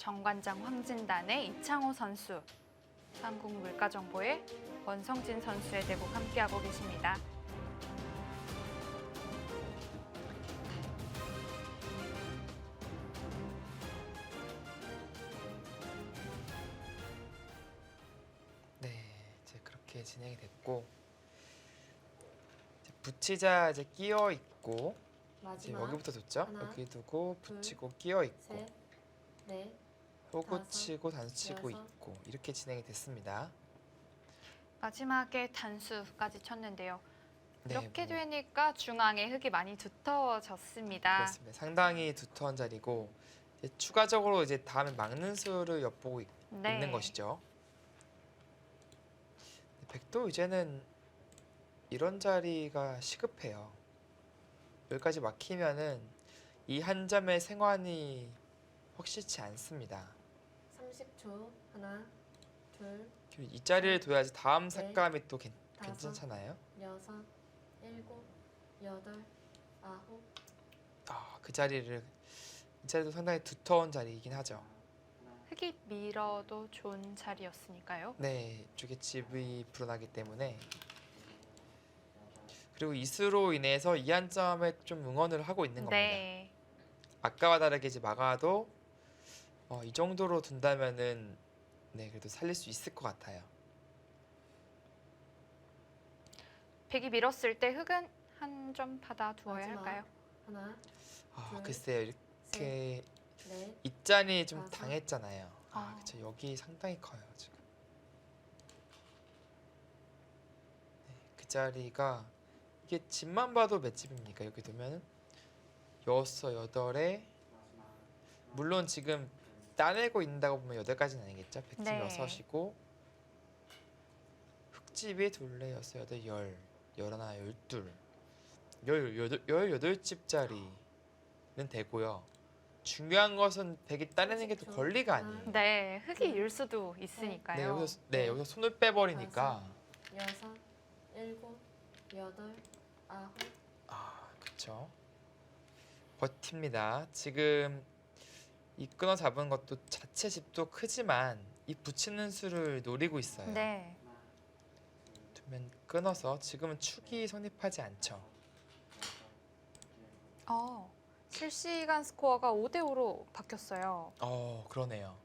정관장 황진단의 이창호 선수, 한국물가정보의 원성진 선수의 대국 함께하고 계십니다. 네, 이제 그렇게 진행이 됐고 이제 붙이자 이제 끼어 있고 이제 마지막 여기부터 뒀죠? 하나, 여기 두고 둘, 붙이고 끼어 있고 셋, 넷, 호구 다섯, 치고 단수 치고 여섯. 있고 이렇게 진행이 됐습니다. 마지막에 단수까지 쳤는데요. 네, 이렇게 뭐 되니까 중앙에 흙이 많이 두터워졌습니다. 그렇습니다. 상당히 두터운 자리고 이제 추가적으로 이제 다음에 막는 수를 엿보고 네. 있는 것이죠. 백도 이제는 이런 자리가 시급해요. 여기까지 막히면은 이 한 점의 생환이 확실치 않습니다. 30초. 하나, 둘, 그리고 이 자리를 둬야지 다음 넷, 삭감이 또 다섯. 괜찮잖아요. 여섯, 일곱, 여덟, 아홉. 이 자리도 상당히 두터운 자리이긴 하죠. 흙이 밀어도 좋은 자리였으니까요. 네, 이쪽에 집이 불어나기 때문에 그리고 이수로 인해서 이 한 점에 좀 응원을 하고 있는 겁니다. 네. 아까와 다르게 이제 막아도 이 정도로 둔다면은 네 그래도 살릴 수 있을 것 같아요. 백이 밀었을 때 흙은 한 점 받아 두어야 마지막. 할까요? 하나, 둘, 글쎄요 이렇게 넷, 입잔이 좀 다섯. 당했잖아요. 어. 그쵸 여기 상당히 커요 지금. 네, 그 자리가 이게 집만 봐도 몇 집입니까? 여기 두면은 여섯 여덟에 물론 지금 따내고 있다고 보면 8가지는 아니겠죠? 백집 네. 6이고 흙집이 둘레 여섯 여덟 열 열하나 열둘 18집짜리는 되고요. 중요한 것은 백이 따내는 게 또 권리가 아니에요. 네, 흙이 일 수도 있으니까요. 여기서 손을 빼버리니까 여섯, 일곱, 여덟, 아홉. 그쵸. 버팁니다. 지금 이 끊어 잡은 것도 자체 집도 크지만 이 붙이는 수를 노리고 있어요. 네. 두면 끊어서 지금은 축이 성립하지 않죠. 실시간 스코어가 5대5로 바뀌었어요. 그러네요.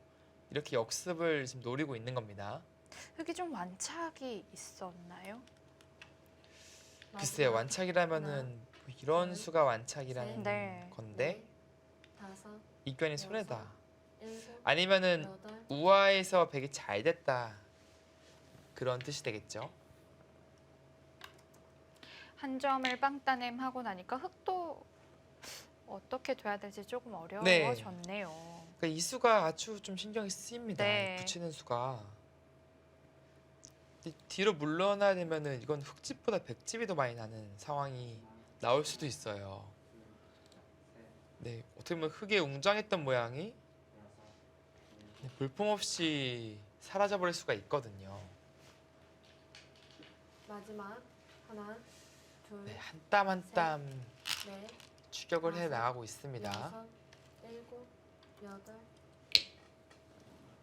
이렇게 역습을 지금 노리고 있는 겁니다. 흙이 좀 완착이 있었나요? 글쎄요, 마지막. 완착이라면은 뭐 이런 둘, 수가 완착이라는 네. 건데 넷, 다섯, 이견이 여섯. 손해다. 일곱, 아니면은 여덟. 우아에서 백이 잘 됐다. 그런 뜻이 되겠죠. 한 점을 빵따냄 하고 나니까 흙도 어떻게 돼야 될지 조금 네. 어려워졌네요. 그러니까 이 수가 아주 좀 신경이 쓰입니다. 네. 이 붙이는 수가. 이 뒤로 물러나야 되면은 이건 흙집보다 백집이 더 많이 나는 상황이 나올 수도 있어요. 네, 어떻게 보면 흙에 웅장했던 모양이 볼품없이 사라져버릴 수가 있거든요. 마지막. 하나, 둘, 네, 한 땀 한 땀 넷, 추격을 해 다섯, 나가고 있습니다. 여섯, 일곱, 여덟.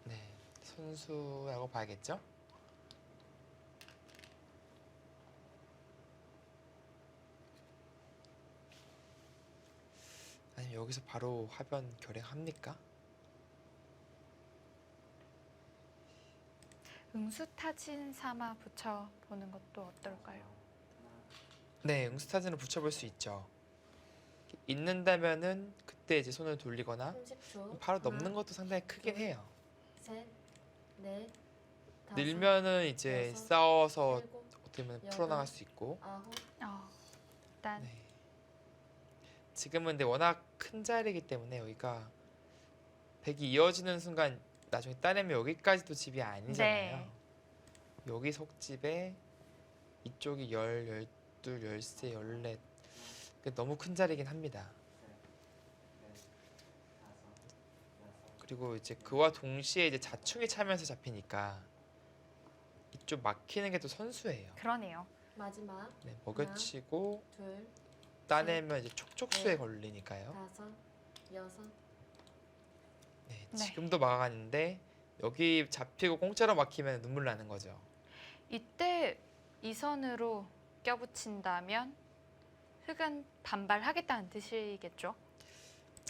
네, 선수라고 봐야겠죠? 아니면 여기서 바로 화변 결행합니까? 응수타진 삼아 붙여보는 것도 어떨까요? 네, 응스타진을 붙여볼 수 있죠. 있는다면은 그때 이제 손을 돌리거나 30초. 바로 하나, 넘는 것도 상당히 크긴 해요. 셋, 넷, 다섯, 늘면은 이제 여섯, 싸워서 일곱, 어떻게 보면 여덟. 풀어나갈 수 있고. 아홉. 일단 네. 지금은 근데 워낙 큰 자리이기 때문에 여기가 백이 이어지는 순간 나중에 따내면 여기까지도 집이 아니잖아요. 네. 여기 속집에 이쪽이 10, 12, 13, 14 너무 큰 자리이긴 합니다. 그리고 이제 그와 동시에 이제 자충이 차면서 잡히니까 이쪽 막히는 게 또 선수예요. 그러네요. 마지막. 네, 먹여치고 둘, 따내면 이제 촉촉수에 넷, 걸리니까요. 다섯, 여섯. 네, 네. 지금도 막아가는데 여기 잡히고 공짜로 막히면 눈물 나는 거죠. 이때 이 선으로 껴붙인다면 흙은 반발하겠다는 뜻이겠죠?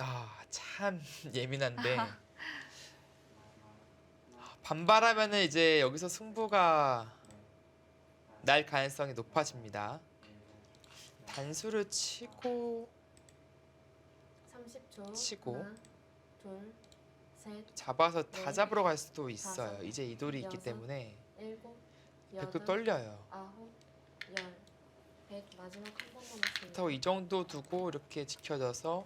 아, 참 예민한데 반발하면은 이제 여기서 승부가 날 가능성이 높아집니다. 단수를 치고 30초. 치고. 하나, 둘, 셋, 잡아서 다 네. 잡으러 갈 수도 있어요. 다섯, 이제 이 돌이 있기 여섯, 때문에 일곱, 백도 여덟, 떨려요. 아홉, 열, 백. 마지막 한 번 남았습니다. 그렇다고 이 정도 두고 이렇게 지켜져서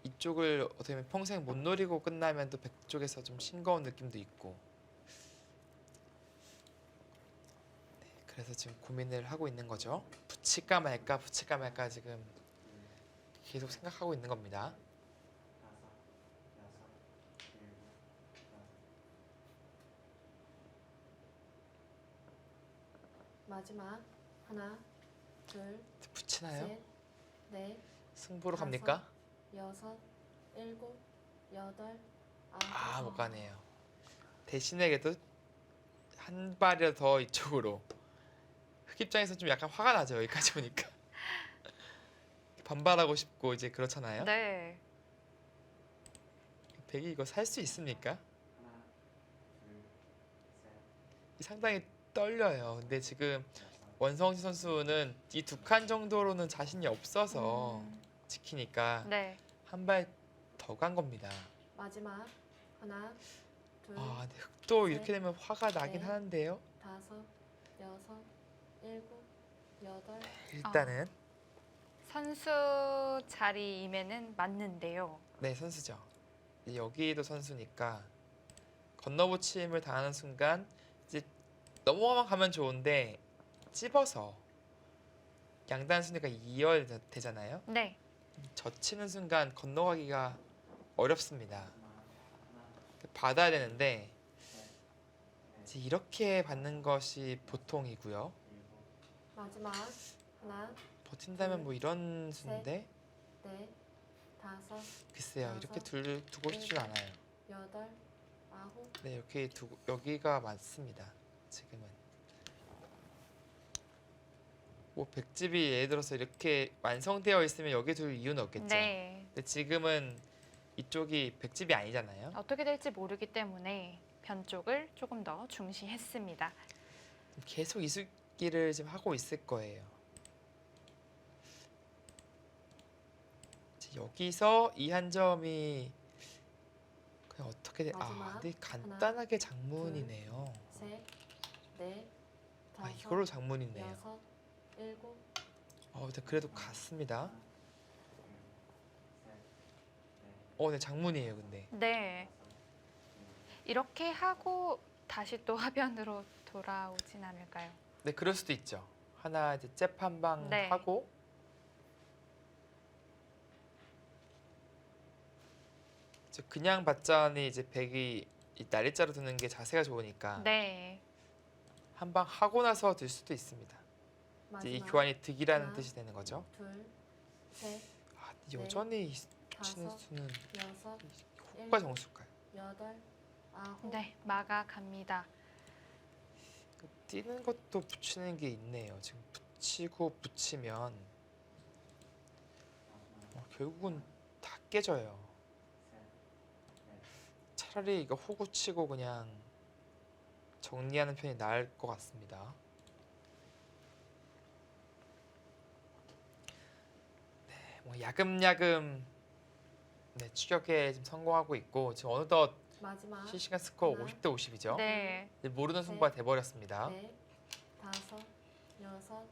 이쪽을 어떻게 보면 평생 못 노리고 끝나면 또 백쪽에서 좀 싱거운 느낌도 있고. 네, 그래서 지금 고민을 하고 있는 거죠. 붙일까 말까 붙일까 말까 지금 계속 생각하고 있는 겁니다. 마지막 하나, 둘, 붙이나요? 셋, 넷, 승부로 다섯. 갑니까? 여섯, 일곱, 여덟, 아, 아홉. 못 가네요. 대신에 그래도 한 발이라도 더 이쪽으로. 흑 입장에서 좀 약간 화가 나죠. 여기까지 오니까. 반발하고 싶고 이제 그렇잖아요. 네. 백이 이거 살 수 있습니까? 상당히 떨려요. 근데 지금 원성지 선수는 이 두 칸 정도로는 자신이 없어서 지키니까 네. 한 발 더 간 겁니다. 마지막 하나, 둘, 아, 근데 흑도 셋, 이렇게 되면 화가 나긴 넷. 하는데요. 다섯, 여섯, 일곱, 여덟. 일단은 선수 자리임에는 맞는데요. 네, 선수죠. 여기도 선수니까 건너붙임을 당하는 순간 이제 넘어만 가면 좋은데 찝어서 양단 순위가 2열 되잖아요. 네. 젖히는 순간 건너가기가 어렵습니다. 받아야 되는데 이제 이렇게 받는 것이 보통이고요. 마지막 하나, 버틴다면 뭐 이런 수인데 넷, 다섯, 글쎄요, 이렇게 두고 싶진 않아요. 여덟, 아홉. 네, 이렇게 두고 여기가 맞습니다. 지금은 뭐 백집이 예를 들어서 이렇게 완성되어 있으면 여기 둘 이유는 없겠죠. 네. 근데 지금은 이쪽이 백집이 아니잖아요. 어떻게 될지 모르기 때문에 변 쪽을 조금 더 중시했습니다. 계속 이수기를 지금 하고 있을 거예요. 이제 여기서 이 한 점이 그냥 어떻게 돼? 아, 마지막. 근데 간단하게 장문이네요. 셋, 넷, 아, 다섯, 이걸로 장문이네요. 여섯, 일곱. 근데 그래도 같습니다. 네, 장문이에요, 근데. 네. 이렇게 하고 다시 또 화변으로 돌아오진 않을까요? 네, 그럴 수도 있죠. 하나 이제 잽 한 방 네. 하고 이제 그냥 받자니 이제 백이 이 날짜로 드는 게 자세가 좋으니까 네. 한 방 하고 나서 들 수도 있습니다. 이제 이 마지막 교환이 득이라는 하나. 뜻이 되는 거죠. 둘, 셋, 아, 여전히 치는 다섯, 수는 여섯, 호가 정수일까요? 여덟, 아홉. 네. 막아갑니다. 뛰는 것도 붙이는 게 있네요. 지금 붙이고 붙이면 결국은 다 깨져요. 차라리 이거 호구 치고 그냥 정리하는 편이 나을 것 같습니다. 네, 뭐 야금야금 네, 추격에 지금 성공하고 있고 지금 어느덧 마지막 실시간 스코어 하나. 50대 50이죠. 네. 모르는 승부가 돼버렸습니다. 넷, 다섯, 여섯,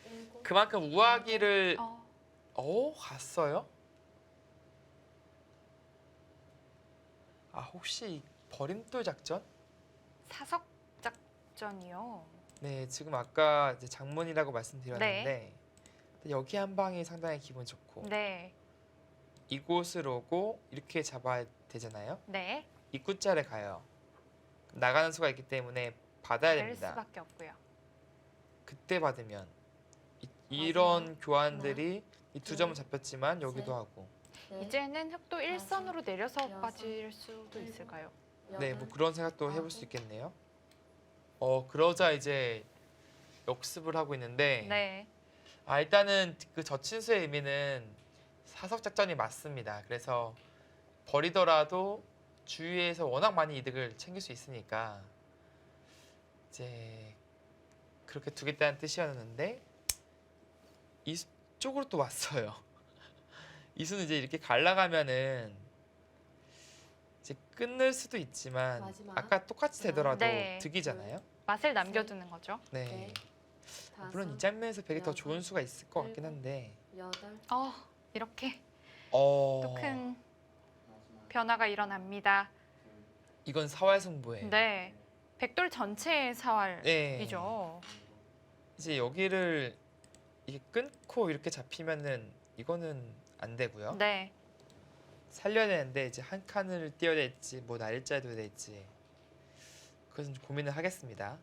일곱. 그만큼 우아기를 갔어요? 아, 혹시 버림돌 작전? 사석 작전이요. 네, 지금 아까 이제 장문이라고 말씀드렸는데 여기 한 방이 상당히 기분 좋고 네. 이곳으로 오고 이렇게 잡아야 되잖아요. 네. 입구자를 가요. 나가는 수가 있기 때문에 받아야 낼 됩니다. 수밖에 없고요. 그때 받으면 이런 교환들이 이 두 둘, 점은 잡혔지만 여기도 셋. 하고 넷, 이제는 흑도 일선으로 내려서 여섯, 빠질 수도 일곱, 있을까요? 네, 여덟, 뭐 그런 생각도 해볼 수 아홉. 있겠네요. 그러자 이제 역습을 하고 있는데 네. 일단은 그 저친수의 의미는 사석 작전이 맞습니다. 그래서 버리더라도 주위에서 워낙 많이 이득을 챙길 수 있으니까 이제 그렇게 두겠다는 뜻이었는데 이쪽으로 또 왔어요. 이수는 이제 이렇게 갈라가면은 이제 끊을 수도 있지만 마지막. 아까 똑같이 되더라도 네. 득이잖아요. 맛을 남겨두는 거죠. 네. 넷, 물론 이 다섯, 장면에서 되게 더 여섯, 좋은 수가 있을 것 같긴 일곱. 한데 여덟, 이렇게 어 또 큰 변화가 일어납니다. 이건 사활승부예요. 네. 백돌 전체의 네. 사활이죠. 이제 여기를 이게 끊고 이렇게 잡히면은 이거는 안 되고요. 네. 살려야 되는데 이제 한 칸을 띄어야 될지 뭐 날짜에 둬야 될지 그것은 좀 고민을 하겠습니다.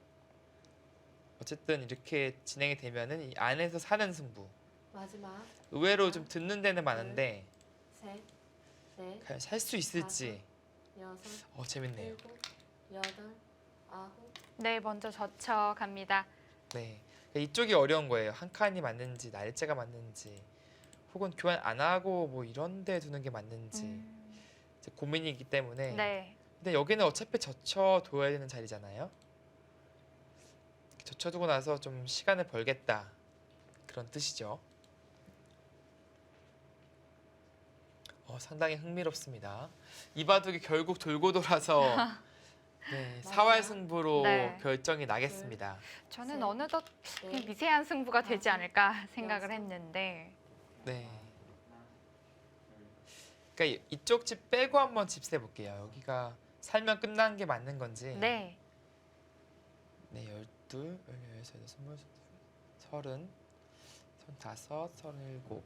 어쨌든 이렇게 진행이 되면은 이 안에서 사는 승부. 마지막. 의외로 좀 듣는 데는 많은데 셋, 넷, 과연 살 수 있을지 여섯, 재밌네요. 일곱, 여덟, 아홉. 네, 먼저 젖혀갑니다. 네. 그러니까 이쪽이 어려운 거예요. 한 칸이 맞는지 날짜가 맞는지 혹은 교환 안 하고 뭐 이런 데 두는 게 맞는지 이제 고민이기 때문에 네. 근데 여기는 어차피 젖혀둬야 되는 자리잖아요. 젖혀두고 나서 좀 시간을 벌겠다 그런 뜻이죠. 상당히 흥미롭습니다. 이 바둑이 결국 돌고 돌아서 네, 사활승부로 네. 결정이 나겠습니다. 저는 셋, 어느덧 그냥 넷, 미세한 승부가 되지 다섯, 않을까 생각을 여섯. 했는데 네. 그러니까 이쪽 집 빼고 한번 집 세 볼게요. 여기가 살면 끝난 게 맞는 건지. 네. 네, 12, 16, 20, 30, 35, 37,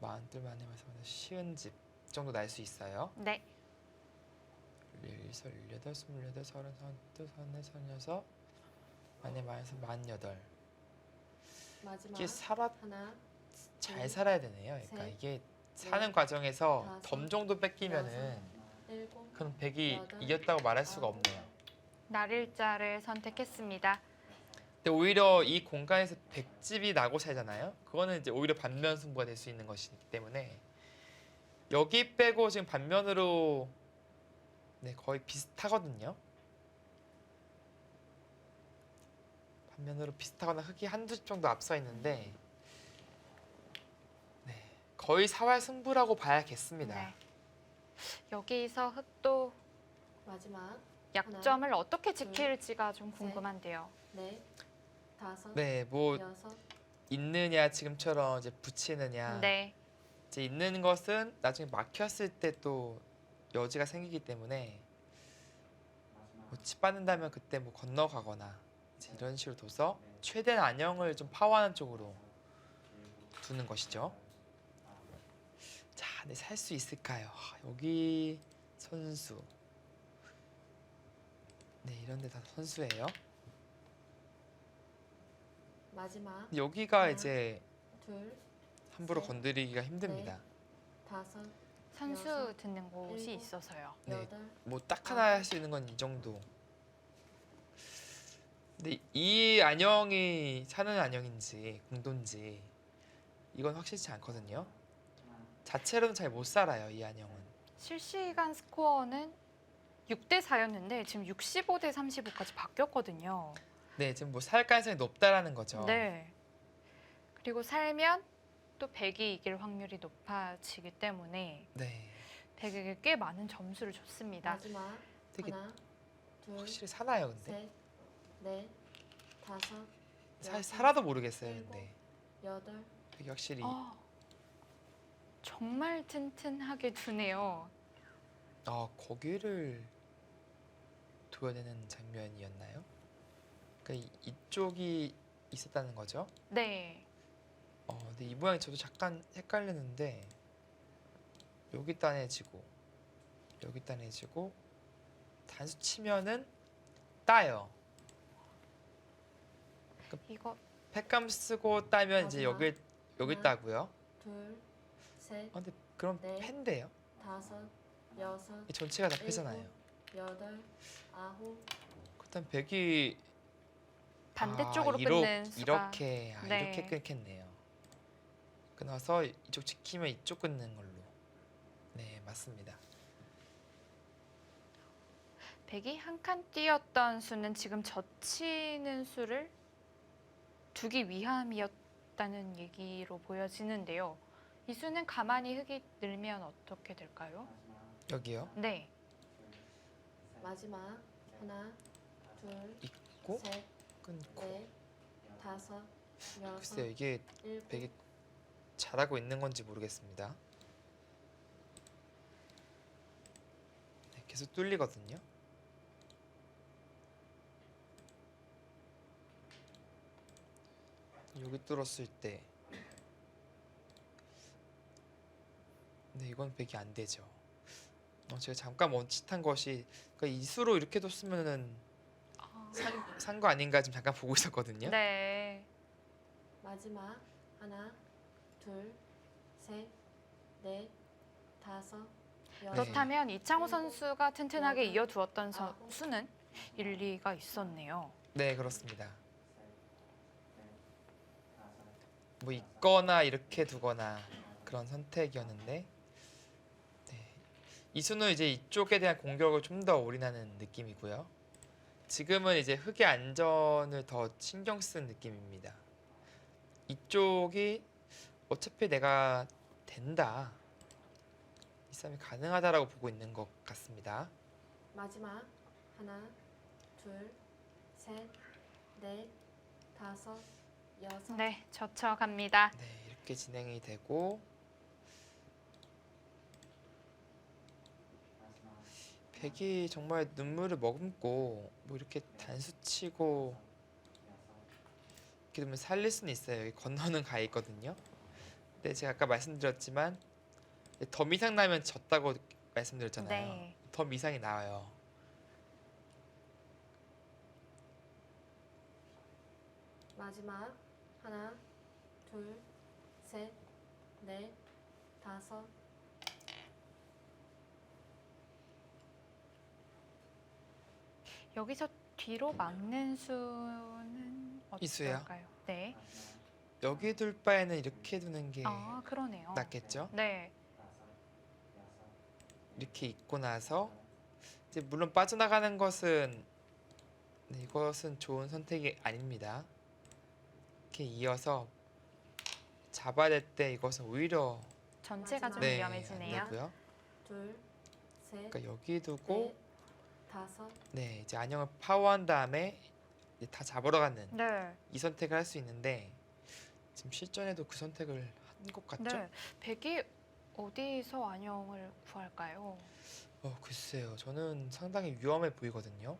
42 만에 말씀하신 쉬운 집 정도 날 수 있어요. 네. 11, 18, 28, 30, 32, 34, 36 만에 말해서 48. 마지막. 이게 하나, 잘 살아야 되네요. 그러니까 셋, 이게 사는 과정에서 다섯, 덤 정도 뺏기면은 일곱, 그럼 백이 여덟, 이겼다고 말할 수가 아홉. 없네요. 날일자를 선택했습니다. 근데 오히려 이 공간에서 백집이 나고 살잖아요. 그거는 이제 오히려 반면 승부가 될 수 있는 것이기 때문에 여기 빼고 지금 반면으로 네, 거의 비슷하거든요. 반면으로 비슷하거나 흙이 한두 집 정도 앞서 있는데 네, 거의 사활 승부라고 봐야겠습니다. 네. 여기서 흑도 마지막. 약점을 어떻게 지킬지가 좀 셋. 궁금한데요. 넷, 다섯, 네, 뭐 여섯, 있느냐 지금처럼 이제 붙이느냐 네. 이제 있는 것은 나중에 막혔을 때 또 여지가 생기기 때문에 뭐 칩받는다면 그때 뭐 건너가거나 이제 이런 식으로 둬서 최대한 안형을 좀 파워하는 쪽으로 두는 것이죠. 자, 네, 살 수 있을까요? 여기 선수. 네, 이런 데 다 선수예요. 마지막. 여기가 하나, 이제 둘, 함부로 셋, 건드리기가 힘듭니다. 다섯, 선수 여섯, 듣는 곳이 일곱. 있어서요. 네. 여덟. 뭐 딱 하나 할 수 있는 건 이 정도. 근데 이 안형이 사는 안형인지 공도인지 이건 확실치 않거든요. 자체로는 잘 못 살아요, 이 안형은. 실시간 스코어는 6대 4였는데 지금 65대 35까지 바뀌었거든요. 네, 지금 뭐 살 가능성이 높다라는 거죠. 네. 그리고 살면 또 백이 이길 확률이 높아지기 때문에 네, 백에게 꽤 많은 점수를 줬습니다. 마지막. 되게 하나, 둘, 확실히 사나요, 근데? 셋, 넷, 다섯, 사실 여섯, 살아도 모르겠어요, 일곱. 근데. 여덟. 되게 확실히 정말 튼튼하게 두네요. 거기를 둬야 되는 장면이었나요? 그러니까 이쪽이 있었다는 거죠. 네. 근데 이 모양이 저도 잠깐 헷갈리는데 여기 따내지고 여기 따내지고 단수 치면은 따요. 이거 팩감 쓰고 따면 이제 마지막. 여기 하나. 따고요. 둘, 셋, 근데 그럼 네. 패인데요. 다섯, 여섯, 이 전체가 다 패잖아요. 여덟, 아홉. 그렇다면 백이 반대쪽으로 이렇- 끊는 수가 이렇게 네. 이렇게 끊겠네요. 끊어서 이쪽 지키면 이쪽 끊는 걸로. 네, 맞습니다. 백이 한 칸 띄었던 수는 지금 젖히는 수를 두기 위함이었다는 얘기로 보여지는데요. 이 수는 가만히 흙이 늘면 어떻게 될까요? 여기요. 네. 마지막 하나, 둘, 있고 셋, 끊고. 넷, 다섯, 여섯, 글쎄요, 이게 일곱. 백이 잘하고 있는 건지 모르겠습니다. 네, 계속 뚫리거든요. 여기 뚫었을 때, 근데 이건 백이 안 되죠. 제가 잠깐 멈칫한 것이, 그러니까 이 수로 이렇게 뒀으면은 산 거 아닌가 지금 잠깐 보고 있었거든요. 네. 마지막 하나, 둘, 셋, 넷, 다섯, 여섯. 그렇다면 이창호 선수가 튼튼하게 여덟, 이어두었던 아홉. 수는 일리가 있었네요. 네, 그렇습니다. 뭐 있거나 이렇게 두거나 그런 선택이었는데, 네. 이 수는 이제 이쪽에 대한 공격을 좀 더 올인하는 느낌이고요. 지금은 이제 흙의 안전을 더 신경 쓴 느낌입니다. 이쪽이 어차피 내가 된다, 이 싸움이 가능하다라고 보고 있는 것 같습니다. 마지막 하나, 둘, 셋, 넷, 다섯, 여섯. 네, 젖혀갑니다. 네, 이렇게 진행이 되고, 백이 정말 눈물을 머금고 뭐 이렇게 단수치고 이렇게 되면 살릴 수는 있어요. 여기 건너는 가 있거든요. 근데 제가 아까 말씀드렸지만 더 미상 나면 졌다고 말씀드렸잖아요. 네. 더 미상이 나와요. 마지막 하나, 둘, 셋, 넷, 다섯. 여기서 뒤로 막는 수는 이 수요? 어떨까요? 네. 여기 둘 바에는 이렇게 두는 게 그러네요. 낫겠죠? 네. 이렇게 있고 나서 이제 물론 빠져나가는 것은, 네, 이것은 좋은 선택이 아닙니다. 이렇게 이어서 잡아야 될 때 이것은 오히려 전체가 좀 네, 위험해지네요. 안 되고요. 둘, 셋, 그러니까 여기 두고 넷, 다섯. 네, 이제 안형을 파워한 다음에 이제 다 잡으러 가는 네. 이 선택을 할 수 있는데 지금 실전에도 그 선택을 한 것 같죠? 네. 백이 어디서 안녕을 구할까요? 글쎄요. 저는 상당히 위험해 보이거든요.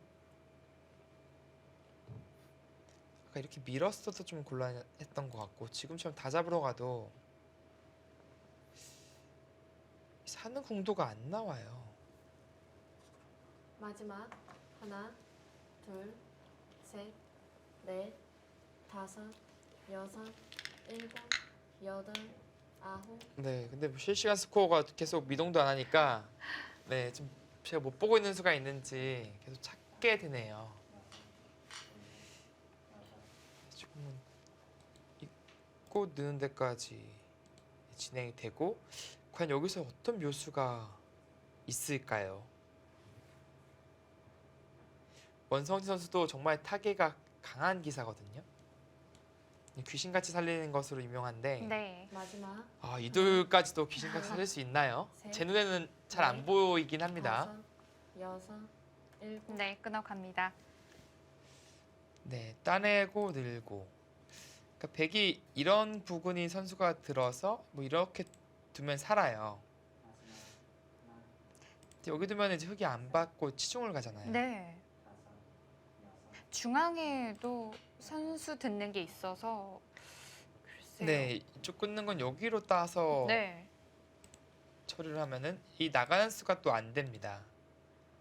아까 이렇게 밀었어도 좀 곤란했던 것 같고 지금처럼 다 잡으러 가도 사는 궁도가 안 나와요. 마지막 하나, 둘, 셋, 넷, 다섯, 여섯, 일곱, 여덟, 아홉. 네, 근데 뭐 실시간 스코어가 계속 미동도 안 하니까 네, 좀 제가 못 보고 있는 수가 있는지 계속 찾게 되네요. 지금은 있고 느는 데까지 진행이 되고 과연 여기서 어떤 묘수가 있을까요? 원성지 선수도 정말 타겟가 강한 기사거든요. 귀신같이 살리는 것으로 유명한데 네. 마지막 이들까지도 귀신같이 살릴 수 있나요? 셋, 제 눈에는 잘 안 넷, 보이긴 합니다. 다섯, 여섯, 일곱. 네, 끊어갑니다. 네, 따내고 늘고. 그러니까 백이 이런 부분이 선수가 들어서 뭐 이렇게 두면 살아요. 근데 여기 두면 이제 흙이 안 받고 치중을 가잖아요. 네. 중앙에도 선수 듣는 게 있어서 글쎄요. 네, 이쪽 끊는 건 여기로 따서 네. 처리를 하면은 이 나가는 수가 또 안 됩니다.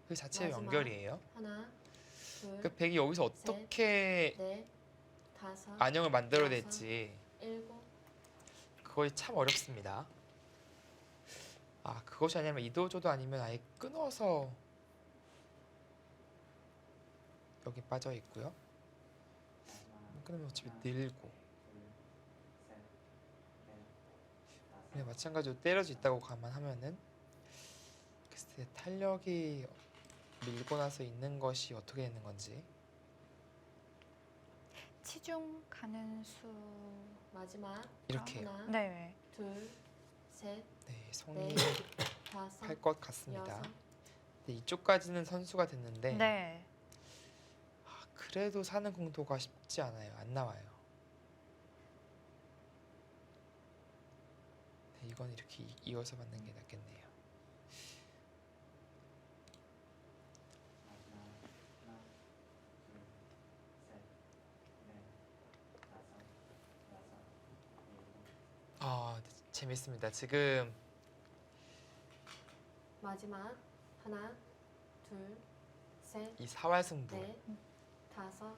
그 자체의 마지막. 연결이에요. 하나, 둘, 그 백이 여기서 어떻게 넷, 다섯, 안형을 만들어야 될지 일곱. 그것이 참 어렵습니다. 아, 그것이 아니면 이도저도 아니면 아예 끊어서 여기 빠져 있고요. 끊으면 어차피 늘고. 네, 마찬가지로 때려져 있다고 감안하면은 글쎄 탄력이 밀고 나서 있는 것이 어떻게 되는 건지. 치중 가는 수. 마지막 이렇게요. 하나, 네. 둘, 셋, 네, 성립할 넷, 다섯, 것 같습니다. 여섯. 네, 이쪽까지는 선수가 됐는데 네. 그래도 사는 공도가 쉽지 않아요. 안 나와요. 네, 이건 이렇게 이어서 받는 게 낫겠네요. 아, 네, 재밌습니다. 지금 마지막 하나, 둘, 셋, 이 사활승부. 넷, 다섯,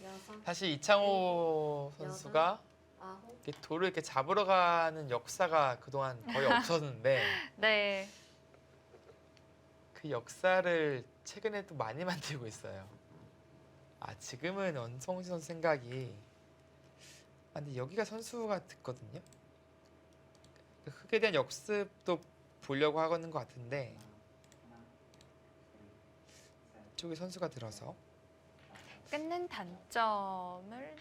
여섯, 사실 이창호 여덟. 선수가 아홉. 이렇게 돌을 이렇게 잡으러 가는 역사가 그동안 거의 없었는데 네. 그 역사를 최근에 또 많이 만들고 있어요. 아, 지금은 원성시 선수 생각이 근데 여기가 선수가 됐거든요. 그 흙에 대한 역습도 보려고 하는 것 같은데 이쪽에 선수가 들어서 끊는 단점을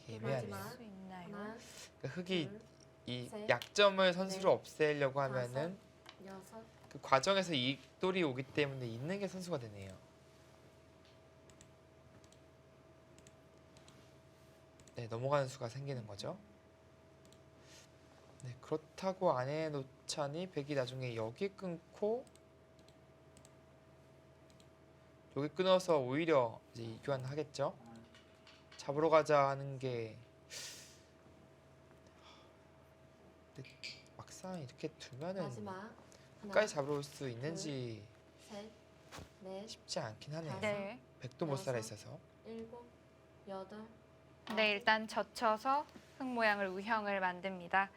이게 애매하네요. 마지막. 수 있나요? 하나, 그 흙이 둘, 이 셋, 약점을 선수로 넷, 없애려고 하면은 여섯. 그 과정에서 이 돌이 오기 때문에 있는 게 선수가 되네요. 네, 넘어가는 수가 생기는 거죠. 네, 그렇다고 안 해놓자니 백이 나중에 여기 끊고 여기 끊어서 오히려 이제 이교환하겠죠. 잡으러 가자 하는 게 근데 막상 이렇게 두면은 마지막 하나, 끝까지 잡을 수 있는지 셋, 넷, 쉽지 않긴 하네요. 네. 백도 못 살아 여섯. 있어서. 일곱, 여덟. 네, 일단 젖혀서 흙 모양을 우형을 만듭니다.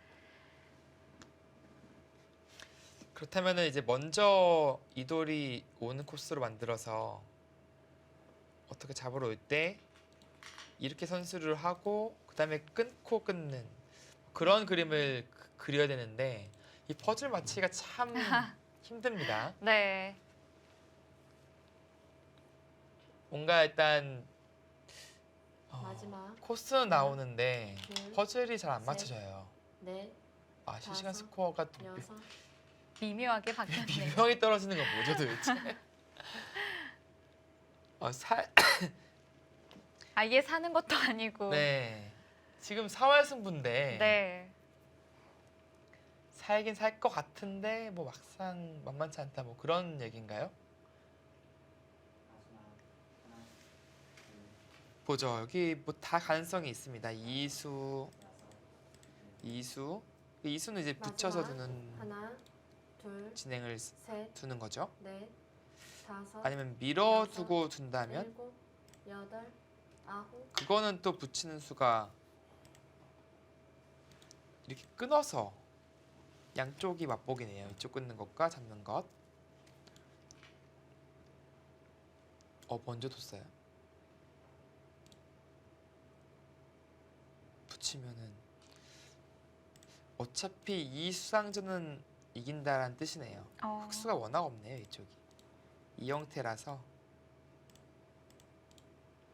그렇다면은 이제 먼저 이 돌이 오는 코스로 만들어서 어떻게 잡으러 올 때 이렇게 선수를 하고 그다음에 끊고 끊는 그런 그림을 그려야 되는데 이 퍼즐 맞히기가 참 힘듭니다. 네. 뭔가 일단 마지막 코스는 나오는데 둘, 퍼즐이 잘 안 셋. 맞춰져요. 넷, 아, 실시간 다섯, 스코어가 또 여섯. 미묘하게 바뀌었네요. 미명이 떨어지는 건 뭐죠 도대체? 아예 사는 것도 아니고. 네. 지금 4월 승부인데 네. 살긴 살 것 같은데 뭐 막상 만만치 않다 뭐 그런 얘기인가요? 보죠. 여기 뭐 다 가능성이 있습니다. 이수는 이제 붙여서 마지막 두는 하나, 둘, 진행을 셋, 두는 거죠. 넷, 다섯, 아니면 밀어두고 둔다면 일곱, 여덟, 아홉. 그거는 또 붙이는 수가 이렇게 끊어서 양쪽이 맛보기네요. 이쪽 끊는 것과 잡는 것. 먼저 뒀어요. 붙이면은 어차피 이 수상전은 이긴다라는 뜻이네요. 흑수가 워낙 없네요. 이쪽이 이 형태라서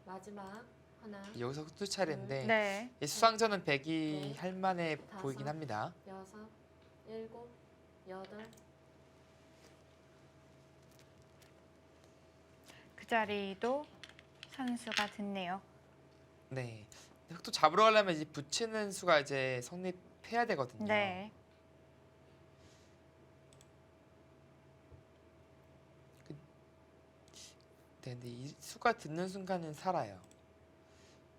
마지막 하나, 여기서 흑수 차례인데 네. 이 수상전은 백이 넷, 할 만해 다섯. 보이긴 합니다. 여섯, 일곱, 여덟. 그 자리도 선수가 듣네요. 네. 흑도 잡으러 가려면 이제 붙이는 수가 이제 성립해야 되거든요. 네. 네, 근데 이 수가 듣는 순간은 살아요.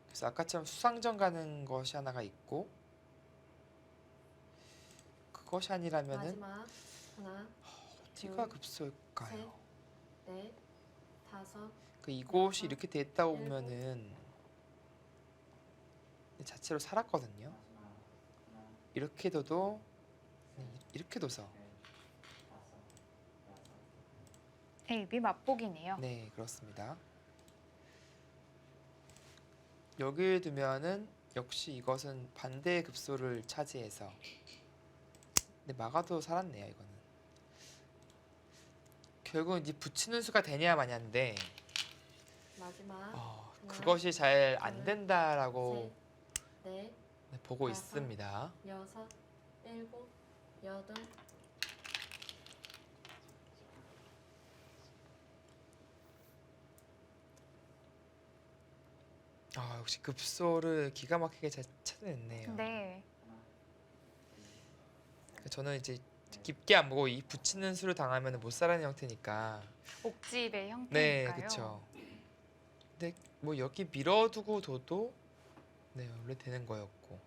그래서 아까처럼 수상전 가는 것이 하나가 있고 그것이 아니라면은 마지막 하나, 어디가 둘, 급소일까요? 넷, 다섯. 그 이곳이 여섯, 이렇게 됐다 일곱. 보면은 자체로 살았거든요. 이렇게 둬도 네, 이렇게 둬서 A, B 맛보기네요. 네, 그렇습니다. 여기에 두면은 역시 이것은 반대의 급소를 차지해서 근데 막아도 살았네요, 이거는. 결국은 이제 붙이는 수가 되냐 마냐인데 마지막 하나, 그것이 잘 안 둘, 된다라고 셋, 넷, 보고 다섯. 있습니다. 여섯, 일곱, 여덟. 역시 급소를 기가 막히게 잘 찾아냈네요. 네. 저는 이제 깊게 안 보고 이 붙이는 수를 당하면 못 살아는 형태니까. 옥집의 네, 형태니까요. 그렇죠. 근데 뭐 여기 밀어두고 둬도 네, 원래 되는 거였고.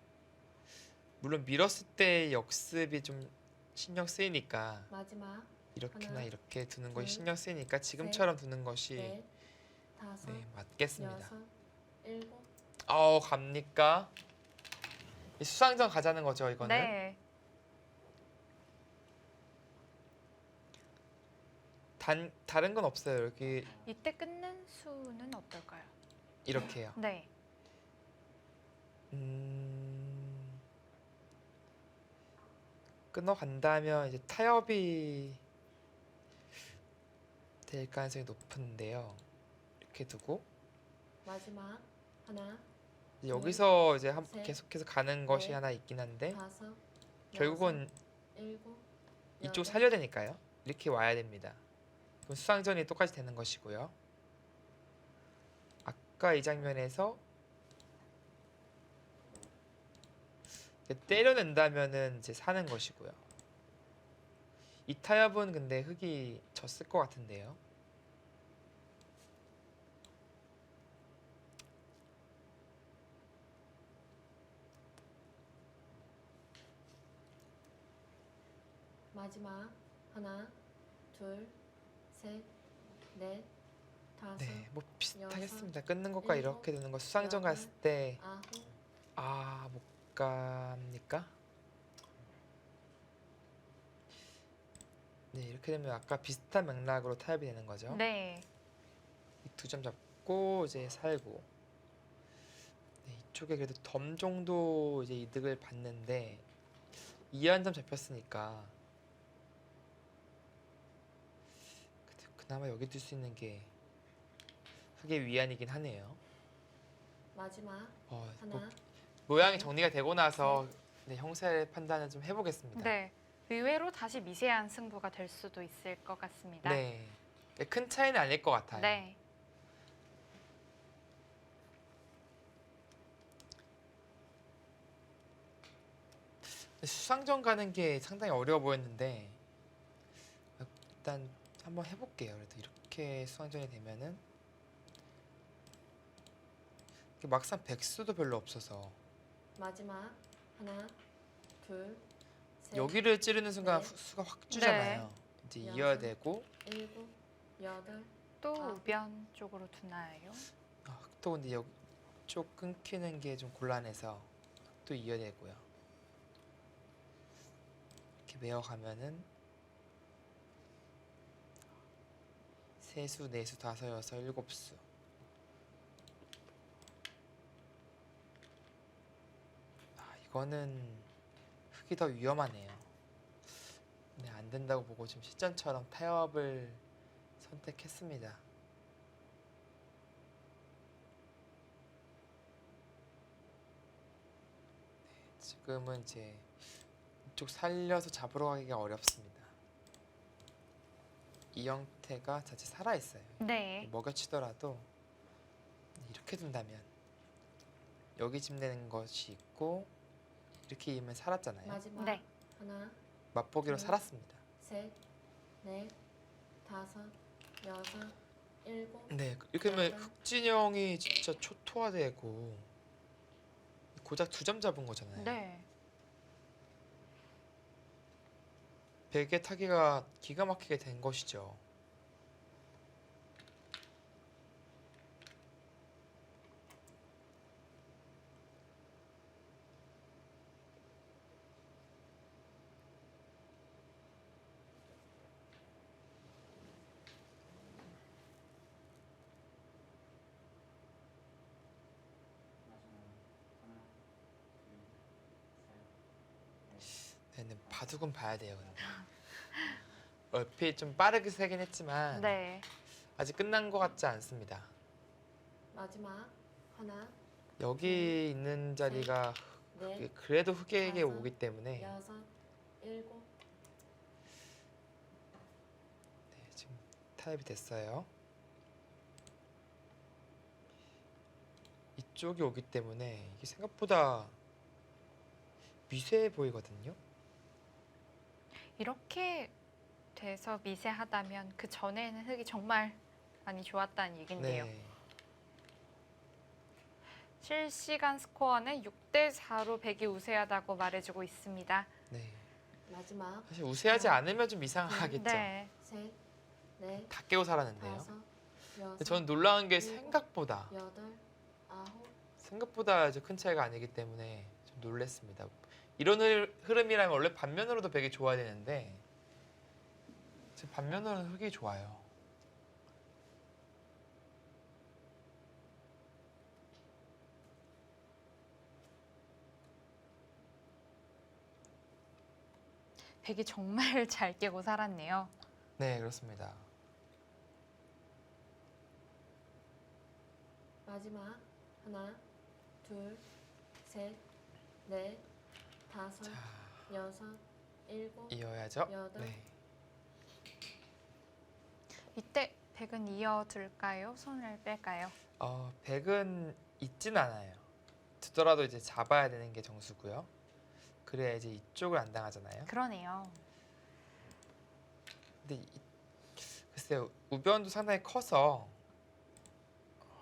물론 밀었을 때 역습이 좀 신경 쓰이니까 마지막 이렇게나 하나, 이렇게 두는 것이 둘, 신경 쓰이니까 지금처럼 두는 것이 넷, 다섯, 네, 맞겠습니다. 여섯, 일곱. 갑니까? 이 수상전 가자는 거죠, 이거는. 네. 다른 건 없어요. 여기 이때 끊는 수는 어떨까요? 이렇게요. 네. 끊어간다면 이제 타협이 될 가능성이 높은데요. 이렇게 두고 마지막 하나, 이제 여기서 이제 셋, 계속해서 가는 것이 넷, 하나 있긴 한데 다섯, 결국은 여섯, 일곱, 이쪽 여덟. 살려야 되니까요. 이렇게 와야 됩니다. 그럼 수상전이 똑같이 되는 것이고요. 아까 이 장면에서 이렇게 때려낸다면은 이제 사는 것이고요. 이 타협은 근데 흑이 졌을 것 같은데요. 마지막 하나, 둘, 셋, 넷, 다섯, 네, 뭐 비슷하겠습니다. 여섯, 끊는 것과 일곱, 이렇게 되는 거 수상전 여덟. 갔을 때 아홉. 못 갑니까? 네, 이렇게 되면 아까 비슷한 맥락으로 타협이 되는 거죠. 네. 이 두 점 잡고 이제 살고. 네, 이쪽에 그래도 덤 정도 이제 이득을 봤는데 2한 점 잡혔으니까 그나마 여기 둘 수 있는 게 흑의 위안이긴 하네요. 마지막 뭐 하나, 모양이 정리가 되고 나서 네, 형세 판단을 좀 해보겠습니다. 네. 의외로 다시 미세한 승부가 될 수도 있을 것 같습니다. 네, 큰 차이는 아닐 것 같아요. 네. 수상전 가는 게 상당히 어려워 보였는데 일단 한번 해볼게요. 그래도 이렇게 수상전이 되면은 이게 막상 백수도 별로 없어서 마지막 하나, 둘, 셋, 여기를 찌르는 순간 넷, 수가 확 주잖아요. 이제 여섯. 이어야 되고 일곱, 여덟. 또 아. 우변 쪽으로 두나요? 흑도 근데 여기 쪽 끊기는 게 좀 곤란해서 또 이어야 되고요. 이렇게 메어가면은 세수, 네수, 다섯, 여섯, 일곱 수. 이거는 흑이 더 위험하네요. 네, 안 된다고 보고 지금 실전처럼 타협을 선택했습니다. 네, 지금은 이제 이쪽 살려서 잡으러 가기가 어렵습니다. 이 형태가 자칫 살아있어요. 네. 먹여치더라도 이렇게 둔다면 여기 집 내는 것이 있고 이렇게 이으면 살았잖아요. 마지막 네. 하나, 맛보기로 둘. 살았습니다. 셋, 넷, 다섯, 여섯, 일곱. 네, 이렇게 되면 여덟. 흑진영이 진짜 초토화되고 고작 2점 잡은 거잖아요. 네. 베개 타기가 기가 막히게 된 것이죠. 바둑은 봐야 돼요. 근데. 얼핏 좀 빠르게 세긴 했지만 네. 아직 끝난 것 같지 않습니다. 마지막 하나, 여기 있는 자리가 넷, 그래도 흑에게 다섯, 오기 때문에 여섯, 일곱. 네, 지금 타협이 됐어요. 이쪽이 오기 때문에 이게 생각보다 미세해 보이거든요. 이렇게 돼서 미세하다면 그 전에는 흙이 정말 많이 좋았다는 얘긴데요. 네. 실시간 스코어는 6대 4로 백이 우세하다고 말해주고 있습니다. 네. 마지막 사실 우세하지 하나, 않으면 좀 이상하겠죠. 네. 셋, 넷, 다 깨고 살았는데요. 다섯, 여섯, 근데 저는 놀라운 게 일곱, 생각보다 여덟, 아홉. 이제 큰 차이가 아니기 때문에 좀 놀랬습니다. 이런 흐름이라면 원래 반면으로도 백이 좋아야 되는데 지금 반면으로는 흑이 좋아요. 백이 정말 잘 깨고 살았네요. 네, 그렇습니다. 마지막 하나, 둘, 셋, 넷, 다섯, 자, 여섯, 일곱. 이어야죠. 여덟. 네. 이때 백은 이어둘까요? 손을 뺄까요? 백은 있진 않아요. 두더라도 이제 잡아야 되는 게 정수고요. 그래야 이제 이쪽을 안 당하잖아요. 그러네요. 근데 글쎄요, 우변도 상당히 커서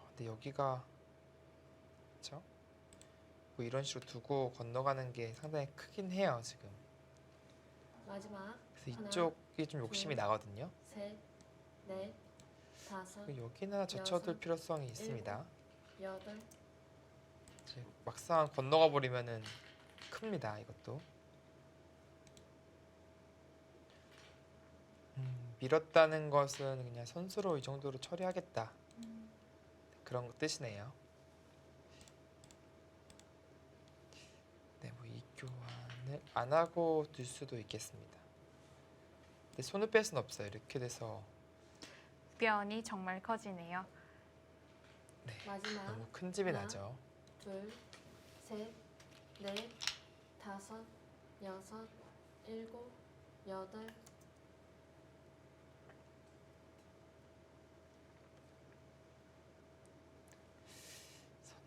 근데 여기가 그렇죠? 뭐 이런 식으로 두고 건너가는 게 상당히 크긴 해요 지금. 마지막 그래서 하나, 이쪽이 좀 욕심이 둘, 나거든요. 셋, 넷, 다섯, 그리고 여기나 젖혀둘 여섯, 필요성이 있습니다. 여덟. 이제 막상 건너가 버리면은 큽니다 이것도. 밀었다는 것은 그냥 선수로 이 정도로 처리하겠다 그런 뜻이네요. 네, 뭐 이 교환을 안 하고 둘 수도 있겠습니다. 근데 손을 뺄 수는 없어요. 이렇게 돼서 변이 정말 커지네요. 네, 마지막 너무 큰 집이 하나. 나죠. 둘, 셋, 넷, 다섯, 여섯, 일곱, 여덟.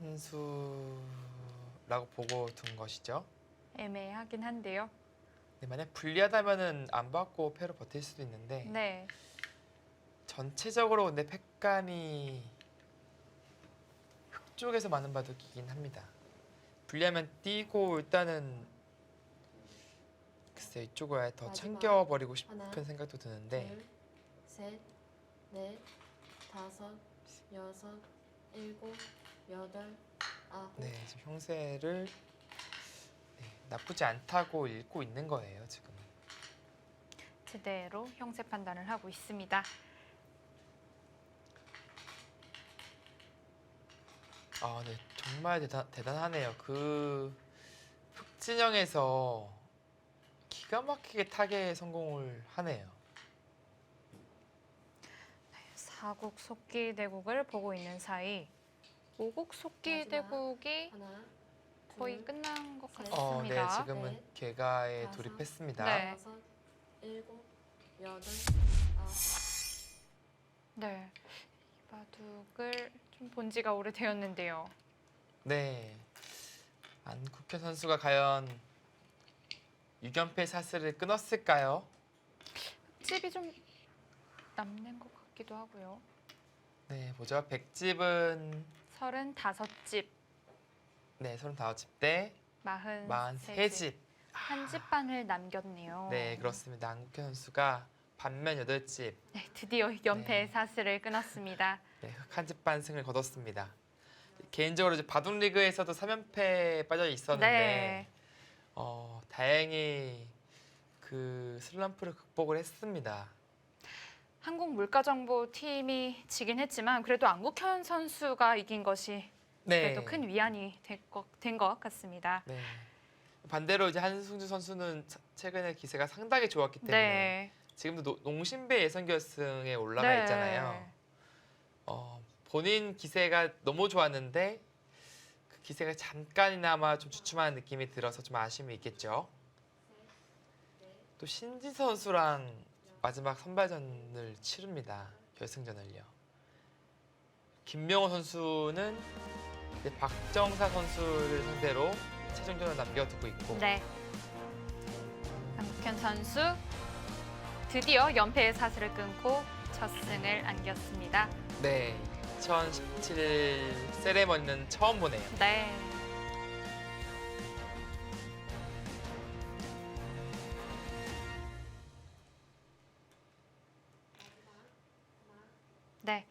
선수라고 보고 둔 것이죠. 애매하긴 한데요. 네, 만약 불리하다면은 안 받고 패로 버틸 수도 있는데 네. 전체적으로 근데 팩감이 흑 쪽에서 많은 바둑이긴 합니다. 불리하면 뛰고 일단은 글쎄 이쪽을 아예 더 마지막 챙겨버리고 싶은 하나, 생각도 드는데 둘, 셋, 넷, 다섯, 여섯, 일곱, 여덟, 아홉. 네, 지금 형세를 나쁘지 않다고 읽고 있는 거예요 지금. 제대로 형세 판단을 하고 있습니다. 네, 정말 대단하네요. 그 흑진영에서 기가 막히게 타겟 성공을 하네요. 사국 속기 대국을 보고 있는 사이 오국 속기 마지막. 대국이 하나, 거의 둘, 끝난 것 셋. 네, 같습니다. 지금은 넷, 개가에 다섯, 돌입했습니다. 네. 여섯, 일곱, 여덟, 아홉. 네. 이 바둑을 좀 본 지가 오래되었는데요. 네, 안국현 선수가 과연 6연패 사슬을 끊었을까요? 흙집이 좀 남는 것 같기도 하고요. 네, 보죠. 백집은 35집, 네, 35집 대 43집. 43집. 한 집반을 남겼네요. 네, 그렇습니다. 안국현 선수가 반면 8집, 네, 드디어 연패 네. 사슬을 끊었습니다. 네, 한 집반 승을 거뒀습니다. 개인적으로 이제 바둑 리그에서도 3연패에 빠져 있었는데 네. 다행히 그 슬럼프를 극복을 했습니다. 한국물가정보팀이 지긴 했지만 그래도 안국현 선수가 이긴 것이 네, 그래도 큰 위안이 된 것 같습니다. 네, 반대로 이제 한승주 선수는 최근에 기세가 상당히 좋았기 때문에 네. 지금도 농심배 예선 결승에 올라가 네. 있잖아요. 본인 기세가 너무 좋았는데 그 기세가 잠깐이나마 좀 주춤하는 느낌이 들어서 좀 아쉬움이 있겠죠. 또 신지 선수랑 마지막 선발전을 치릅니다. 결승전을요. 김명호 선수는 이제 박정사 선수를 상대로 최종전을 남겨두고 있고 네. 안국현 선수 드디어 연패의 사슬을 끊고 첫 승을 안겼습니다. 네, 2017 세레머니는 처음 보네요. 네. 네.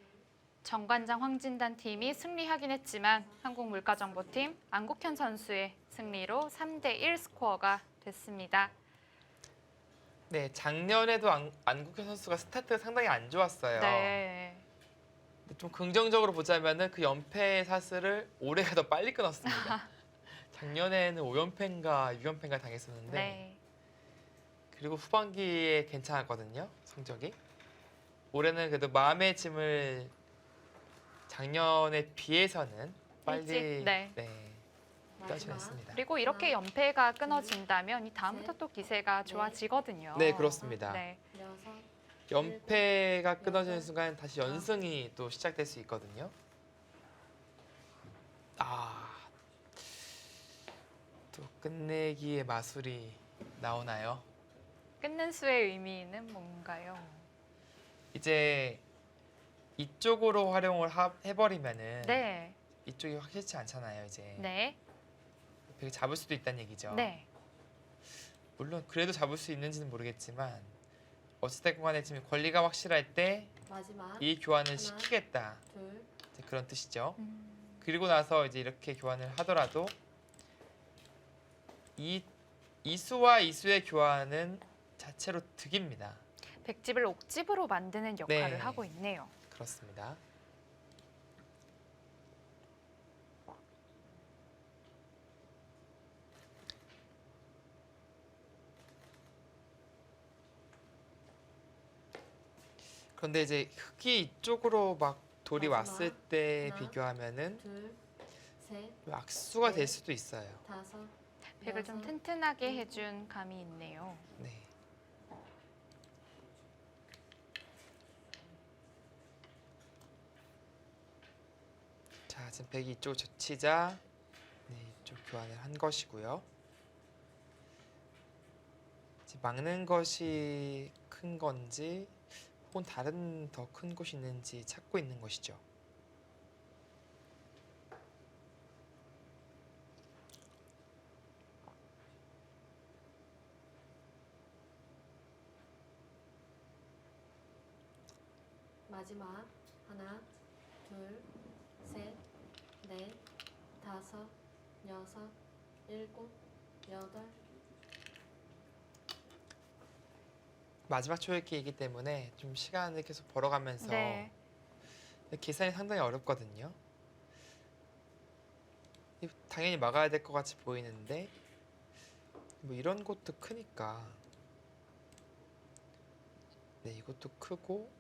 정관장 황진단 팀이 승리하긴 했지만 한국물가정보팀 안국현 선수의 승리로 3대1 스코어가 됐습니다. 네, 작년에도 안국현 선수가 스타트가 상당히 안 좋았어요. 네. 근데 좀 긍정적으로 보자면은 그 연패의 사슬을 올해가 더 빨리 끊었습니다. 작년에는 5연패인가 6연패인가 당했었는데 네. 그리고 후반기에 괜찮았거든요, 성적이. 올해는 그래도 마음의 짐을 작년에 비해서는 빨리 일찍, 네. 떨쳐냈습니다. 그리고 이렇게 연패가 끊어진다면 이 다음부터 또 기세가 좋아지거든요. 네, 그렇습니다. 네. 여섯, 연패가 끊어지는 순간 다시 연승이 또 시작될 수 있거든요. 또 끝내기의 마술이 나오나요? 끊는 수의 의미는 뭔가요? 이제 이쪽으로 활용을 해버리면은 네. 이쪽이 확실치 않잖아요. 이제 네. 되게 잡을 수도 있다는 얘기죠. 네. 물론 그래도 잡을 수 있는지는 모르겠지만 어찌됐건 간에 지금 권리가 확실할 때 마지막 이 교환을 하나. 시키겠다. 둘, 이제 그런 뜻이죠. 음, 그리고 나서 이제 이렇게 교환을 하더라도 이수와 이수의 교환은 자체로 득입니다. 백집을 옥집으로 만드는 역할을 네. 하고 있네요. 그렇습니다. 그런데 이제 흙이 이쪽으로 막 돌이 마지막 왔을 때 하나. 비교하면은 둘, 셋, 악수가 될 수도 있어요. 다섯, 백을 좀 여섯, 튼튼하게 해준 감이 있네요. 네. 자, 지금 백이 이쪽을 젖히자 이쪽 교환을 한 것이고요. 이제 막는 것이 큰 건지 혹은 다른 더 큰 곳이 있는지 찾고 있는 것이죠. 마지막 하나, 둘, 셋, 넷, 다섯, 여섯, 일곱, 여덟. 마지막 초읽기이기 때문에 좀 시간을 계속 벌어가면서 네. 계산이 상당히 어렵거든요. 당연히 막아야 될 것 같이 보이는데 뭐 이런 것도 크니까 네, 이것도 크고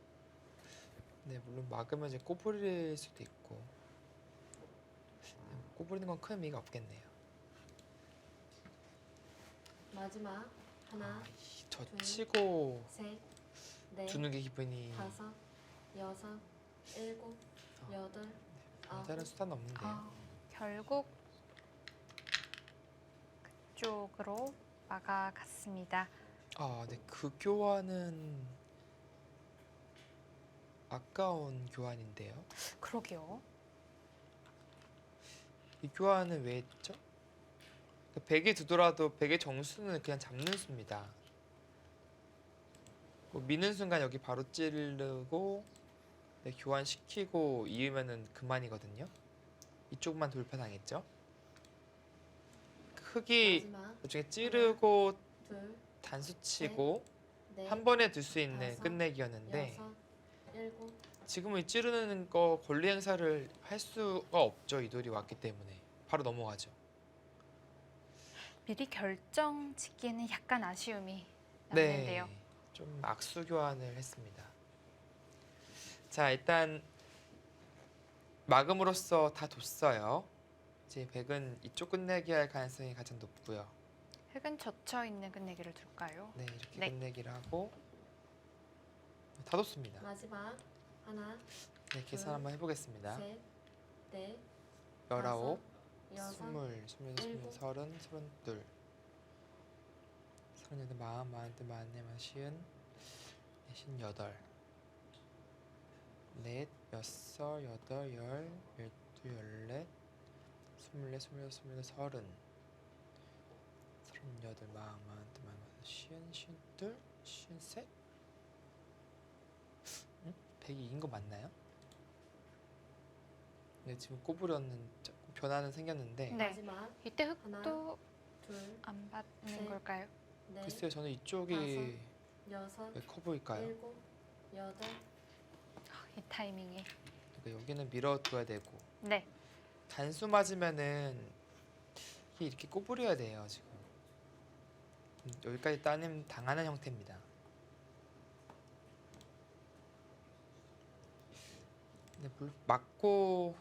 네, 물론 막으면 이제 꼬부릴 수도 있고 꼬부리는 건 큰 의미가 없겠네요. 마지막 하나, 젖히고 셋, 넷, 두는 게 기분이 다섯, 여섯, 일곱, 여덟, 아홉. 다른 수단 없는데요. 결국 그쪽으로 막아갔습니다. 네, 그 교환은 아까운 교환인데요. 그러게요. 이 교환은 왜 했죠? 백이 두더라도 백의 정수는 그냥 잡는 수입니다. 뭐 미는 순간 여기 바로 찌르고 네, 교환시키고 이으면은 그만이거든요. 이쪽만 돌파당했죠. 흙이 마지막 나중에 찌르고 둘, 단수치고 넷, 한 번에 둘 수 있는 다섯, 끝내기였는데 여섯, 일곱. 지금은 이 찌르는 거 권리 행사를 할 수가 없죠. 이 돌이 왔기 때문에 바로 넘어가죠. 미리 결정 짓기에는 약간 아쉬움이 남는데요. 네, 좀 악수 교환을 했습니다. 자, 일단 막음으로써 다 뒀어요. 이제 백은 이쪽 끝내기 할 가능성이 가장 높고요. 흙은 젖혀 있는 끝내기를 둘까요? 네, 이렇게 네. 끝내기를 하고 다 뒀습니다. 마지막 하나, 네, 계산 한번 해보겠습니다. 셋, 넷, 19, 여섯, 20, 21, 일곱, 30, 32, 38, 40, 41, 42, 58, 넷, 여섯, 여덟, 열, 12, 14, 24, 26, 27, 30, 38, 40, 41, 52, 53, 응? 100이 이긴 거 맞나요? 네, 지금 꼬부려는 조금 변화는 생겼는데 네. 마지막 이때 하나, 흙도 둘, 안 받는 셋. 걸까요? 넷, 글쎄요, 저는 이쪽이 여섯, 왜 커 보일까요? 일곱, 여덟, 이 타이밍에. 그러니까 여기는 밀어둬야 되고 네. 단수 맞으면은 이게 이렇게 꼬부려야 돼요 지금. 여기까지 따님 당하는 형태입니다. 네, 맞고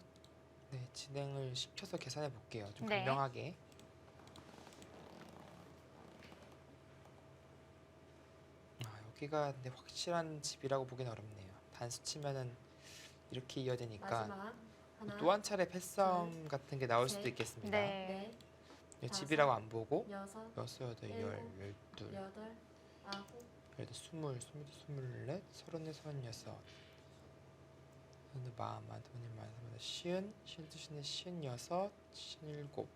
네, 진행을 시켜서 계산해 볼게요. 좀 네. 분명하게. 여기가 근데 확실한 집이라고 보기는 어렵네요. 단수 치면은 이렇게 이어야 되니까 마지막 하나, 또 한 차례 패싸움 같은 게 나올 수도 셋. 있겠습니다. 네. 넷, 이 집이라고 안 보고 여섯, 여섯, 여덟, 열, 일곱, 열둘, 여덟, 아홉, 열두, 스물, 스물두, 스물넷, 서른넷, 서른여섯, 서른둘, 마흔, 마흔둘, 마흔, 마흔, 시은, 시은두, 시은넷, 시은여섯, 시은일곱,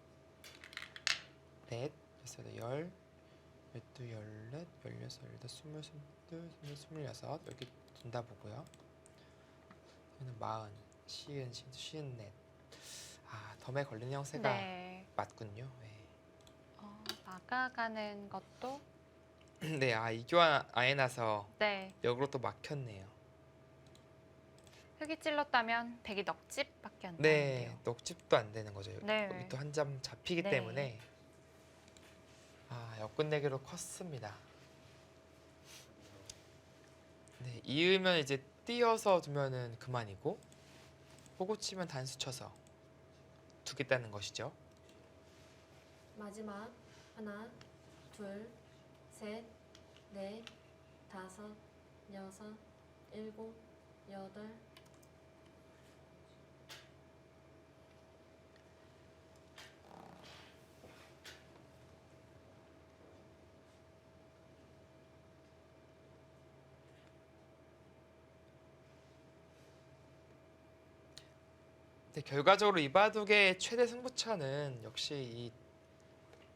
넷, 여섯, 열, 열두, 열넷, 열여섯, 열여덟, 스물, 스물둘, 스물, 스물여섯 여기 둔다 보고요. 여기는 마흔, 시은, 시은두, 시은넷. 덤에 걸리는 형세가 네. 맞군요. 네. 나가가는 것도 네, 이교환 아예 나서 네. 역으로 또 막혔네요. 흙이 찔렀다면 백이 넉집밖에 안 네, 나는데요. 녹집도 안 되는 거죠. 네. 여기 또 한 점 잡히기 네. 때문에 역끝내기로 컸습니다. 네, 이으면 이제 띄어서 두면은 그만이고 호구 치면 단수 쳐서 두겠다는 것이죠. 마지막 하나, 둘, 셋, 넷, 다섯, 여섯, 일곱, 여덟, 네, 결과적으로 이 바둑의 최대 승부처는 역시 이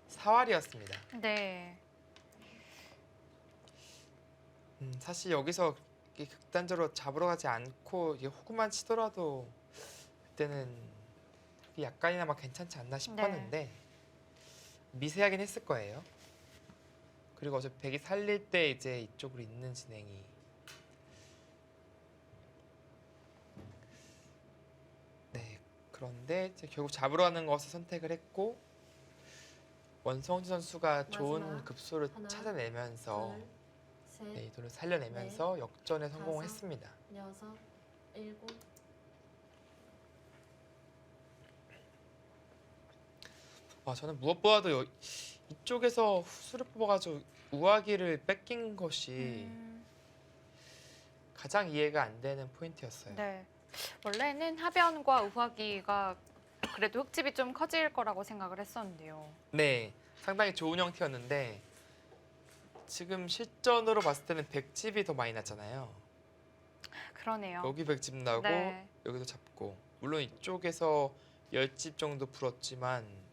사활이었습니다. 네. 사실 여기서 이렇게 극단적으로 잡으러 가지 않고 이게 호구만 치더라도 그때는 약간이나마 괜찮지 않나 싶었는데 미세하긴 했을 거예요. 그리고 어차피 백이 살릴 때 이제 이쪽으로 있는 진행이 네, 그런데 이제 결국 잡으러 가는 것을 선택을 했고 원성진 선수가 좋은 마지막 급소를 하나, 찾아내면서 둘, 셋, 네, 이 돈을 살려내면서 역전에 성공을 다섯. 했습니다. 여섯, 일곱, 저는 무엇보다도 이쪽에서 후수를 뽑아가지고 우아기를 뺏긴 것이 가장 이해가 안 되는 포인트였어요. 네. 원래는 하변과 우화기가 그래도 흙집이 좀 커질 거라고 생각을 했었는데요. 네, 상당히 좋은 형태였는데 지금 실전으로 봤을 때는 백집이 더 많이 났잖아요. 그러네요. 여기 백집 나고 네. 여기도 잡고 물론 이쪽에서 10집 정도 불었지만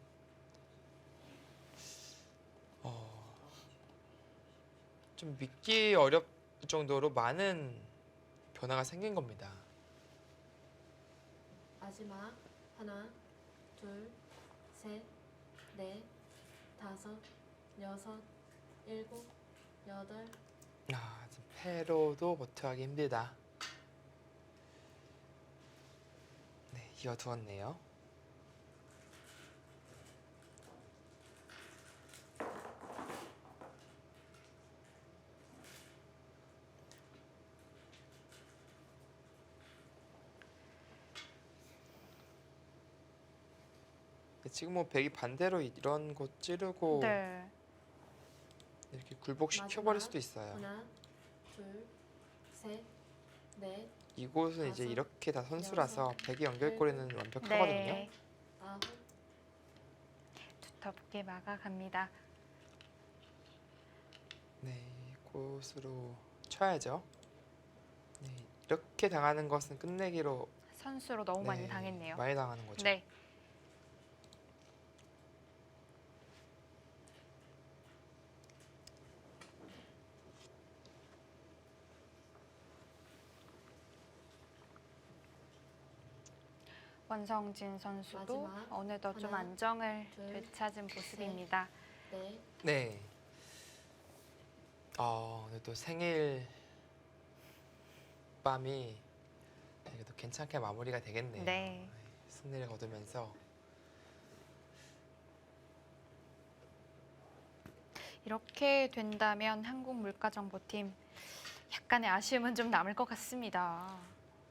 좀 믿기 어렵을 정도로 많은 변화가 생긴 겁니다. 마지막 하나, 둘, 셋, 넷, 다섯, 여섯, 일곱, 여덟, 지금 패로도 버텨하기 힘들다. 네, 이어두었네요. 지금 뭐 백이 반대로 이런 거 찌르고 네. 이렇게 굴복시켜 마지막. 버릴 수도 있어요. 하나, 둘, 셋, 넷, 이곳은 이제 다섯, 이렇게 다 선수라서 여섯, 백의 연결고리는 일곱, 완벽하거든요. 네. 아홉, 두텁게 막아갑니다. 네, 곳으로 쳐야죠. 네, 이렇게 당하는 것은 끝내기로 선수로 너무 많이 당했네요. 많이 당하는 거죠. 네. 원성진 선수도 마지막. 어느덧 좀 하나, 안정을 둘, 되찾은 모습입니다. 넷, 네. 오늘 또 생일 밤이 그래도 괜찮게 마무리가 되겠네요. 네. 승리를 거두면서 이렇게 된다면 한국물가정보팀 약간의 아쉬움은 좀 남을 것 같습니다.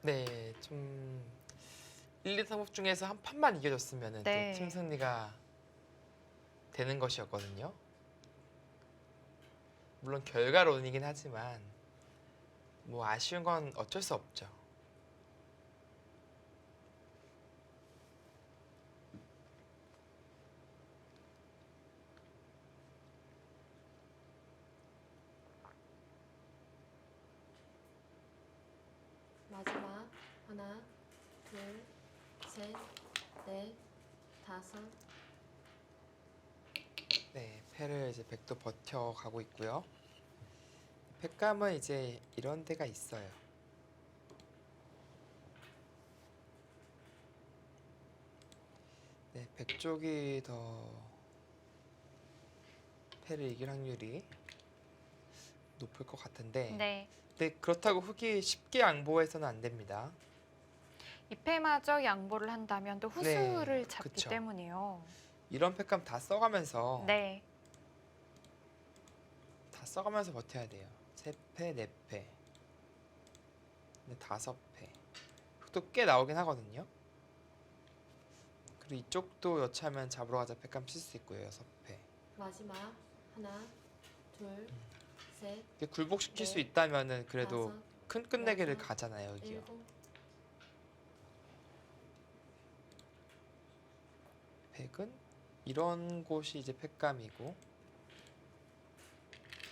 네, 좀 1, 2, 3국 중에서 한 판만 이겨줬으면 네. 또 팀 승리가 되는 것이었거든요. 물론 결과론이긴 하지만 뭐 아쉬운 건 어쩔 수 없죠. 마지막. 하나, 둘, 셋, 넷, 다섯, 네, 패를 이제 백도 버텨가고 있고요. 팩감은 이제 이런 데가 있어요. 네, 백 쪽이 더 패를 이길 확률이 높을 것 같은데, 네. 근데 그렇다고 흑이 쉽게 양보해서는 안 됩니다. 2패마저 양보를 한다면 또 후수를 네, 잡기 그쵸. 때문이요. 이런 팩감 다 써가면서 네. 다 써가면서 버텨야 돼요. 3패, 4패, 5패. 흑도 꽤 나오긴 하거든요. 그리고 이쪽도 여차하면 잡으러 가자 팩감 쓸 수 있고요. 6패. 마지막. 하나, 둘, 셋, 이게 굴복시킬 수 네. 있다면은 그래도 다섯, 큰 끝내기를 여섯, 가잖아요. 여기요. 일곱, 팩은 이런 곳이 이제 팩감이고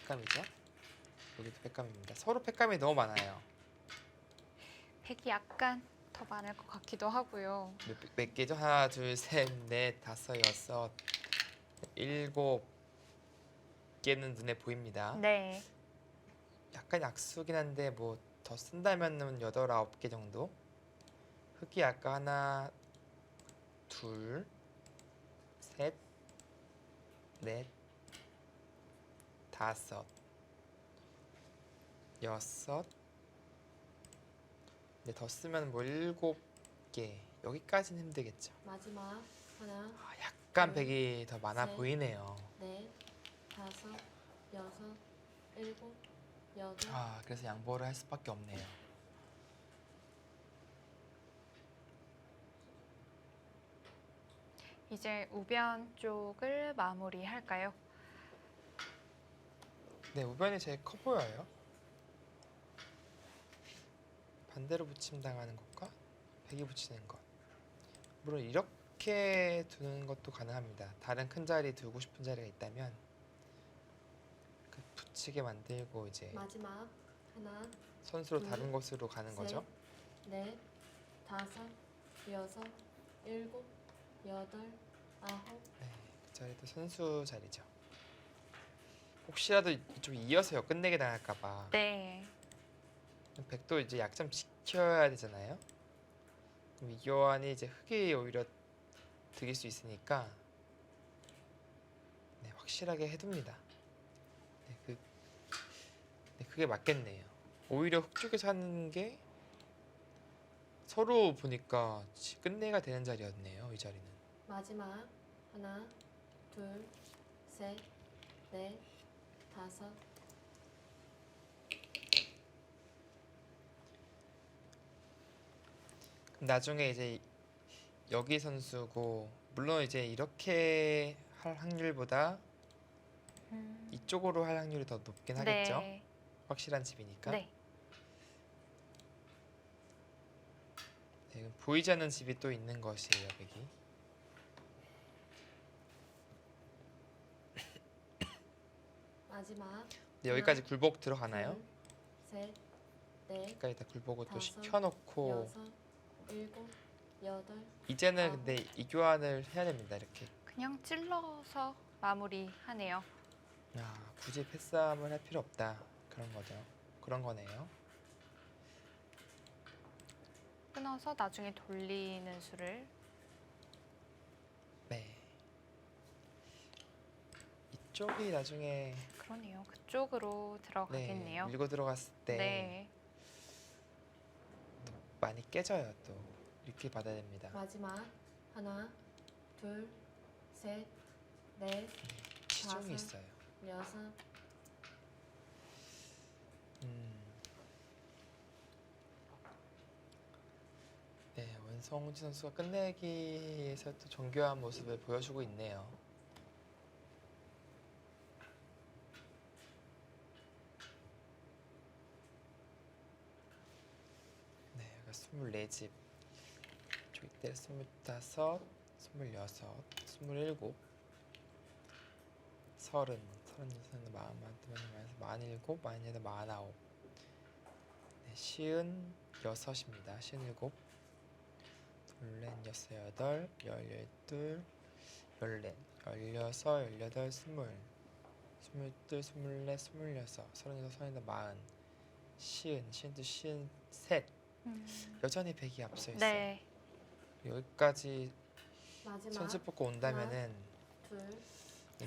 팩감이죠. 여기도 팩감입니다. 서로 팩감이 너무 많아요. 팩이 약간 더 많을 것 같기도 하고요. 몇 개죠? 하나, 둘, 셋, 넷, 다섯, 여섯, 일곱 개는 눈에 보입니다. 네. 약간 약수긴 한데 뭐 더 쓴다면은 8, 9개 정도. 흑이 아까 하나, 둘, 셋, 넷, 다섯, 여섯. 근데 더 쓰면 뭐 7개. 여기까지는 힘들겠죠. 마지막. 하나, 약간 백이 더 많아 셋. 보이네요. 넷, 다섯, 여섯, 일곱, 여덟, 그래서 양보를 할 수밖에 없네요. 이제 우변 쪽을 마무리할까요? 네, 우변이 제일 커 보여요. 반대로 붙임 당하는 것과 백이 붙이는 것. 물론 이렇게 두는 것도 가능합니다. 다른 큰 자리 두고 싶은 자리가 있다면 그 붙이게 만들고 이제 마지막. 하나, 선수로 둘, 다른 곳으로 가는 셋, 거죠. 넷, 다섯, 여섯, 일곱, 여덟, 아홉, 네, 그 자리도 선수 자리죠. 혹시라도 이쪽 이어서 끝내게 당할까봐 네. 백도 이제 약점 지켜야 되잖아요. 그럼 이 교환이 이제 흑이 오히려 득일 수 있으니까 네, 확실하게 해둡니다. 네, 그게 맞겠네요. 오히려 흑 쪽에서 하는 게 서로 보니까 끝내가 되는 자리였네요. 이 자리는. 마지막. 하나, 둘, 셋, 넷, 다섯, 그럼 나중에 이제 여기 선수고 물론 이제 이렇게 할 확률보다 이쪽으로 할 확률이 더 높긴 하겠죠. 네. 확실한 집이니까. 네. 네, 보이지 않는 집이 또 있는 것이에요, 여기. 마지막. 네, 여기까지 굴복 들어가나요? 둘, 셋, 넷, 여기까지 다 굴복을 또 다섯, 시켜놓고 여섯, 일곱, 여덟. 이제는 아홉. 근데 이 교환을 해야 됩니다. 이렇게. 그냥 찔러서 마무리하네요. 굳이 패싸움을 할 필요 없다. 그런 거죠. 그런 거네요. 끊어서 나중에 돌리는 수를. 네. 이쪽이 나중에 그러네요. 그쪽으로 들어가겠네요. 밀고 들어갔을 때 네. 많이 깨져요. 또 이렇게 받아야 됩니다. 마지막. 하나, 둘, 셋, 넷, 치중이 다섯. 있어요. 여섯. 네, 원성훈 선수가 끝내기에서 또 정교한 모습을 보여주고 있네요. 네, 여기가 24집. 저기 때 25, 26, 27, 30, 36은 47, 48, 49. 네, 56입니다. 57, 둘넷, 여섯, 여덟, 열둘, 열넷, 열여섯, 열여덟, 스물, 스물둘, 스물넷, 스물여섯, 서른여섯, 서른여덟, 마흔, 시은둘, 시은셋. 여전히 100이 앞서 있어요. 네. 여기까지 마지막. 선수 뽑고 온다면은 둘,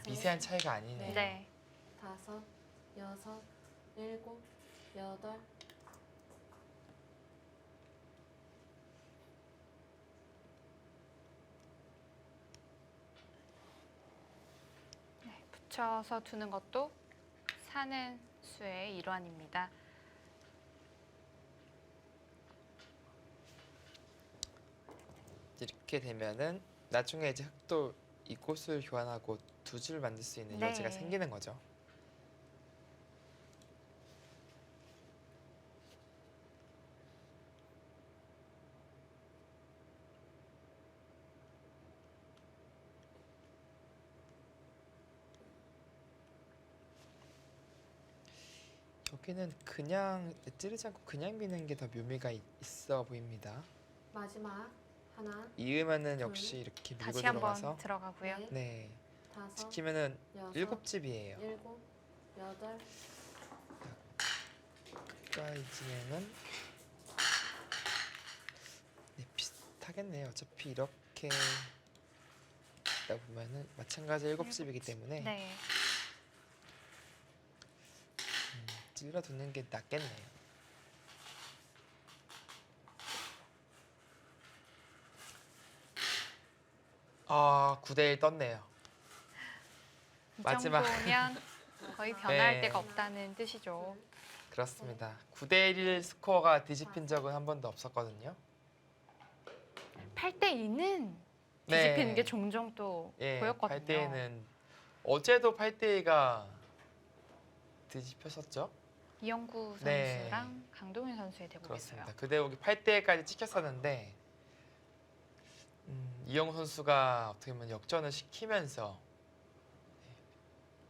미세한 차이가 아니네요. 네. 다섯, 여섯, 일곱, 여덟. 붙여서 두는 것도 사는 수의 일환입니다. 이렇게 되면은 나중에 이제 흑도 이곳을 교환하고 두 줄 만들 수 있는 네. 여지가 생기는 거죠. 여기는 그냥 찌르지 않고 그냥 미는 게 더 묘미가 있어 보입니다. 마지막. 하나, 이으면은 둘. 역시 이렇게 밀고 다시 한번 들어가서 들어가고요. 넷, 네, 다섯, 지키면은 여섯, 7집이에요. 일곱, 여덟. 끝까지는 네, 비슷하겠네요. 어차피 이렇게 다 보면은 마찬가지 7집이기 때문에 네. 찔러두는 게 낫겠네요. 9대1 떴네요. 이 마지막. 정도면 거의 변할 네. 데가 없다는 뜻이죠. 그렇습니다. 9대1 스코어가 뒤집힌 적은 한 번도 없었거든요. 8대2는 네. 뒤집히는 게 종종 또 예, 보였거든요. 8대1은 어제도 8대2가 뒤집혔었죠. 이영구 네. 선수랑 강동윤 선수의 대국이었어요. 그렇습니다. 그 대국이 8대1까지 찍혔었는데 이영우 선수가 어떻게 보면 역전을 시키면서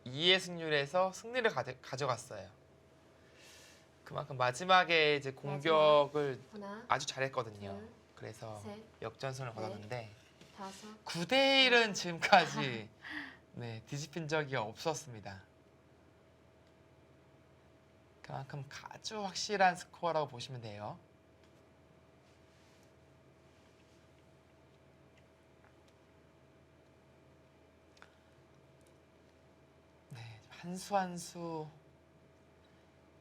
2의 승률에서 승리를 가져갔어요. 그만큼 마지막에 이제 공격을 하나, 아주 잘했거든요. 둘, 그래서 셋, 역전승을 넷. 거뒀는데 다섯. 9대1은 지금까지 네, 뒤집힌 적이 없었습니다. 그만큼 아주 확실한 스코어라고 보시면 돼요. 네, 한 수 한 수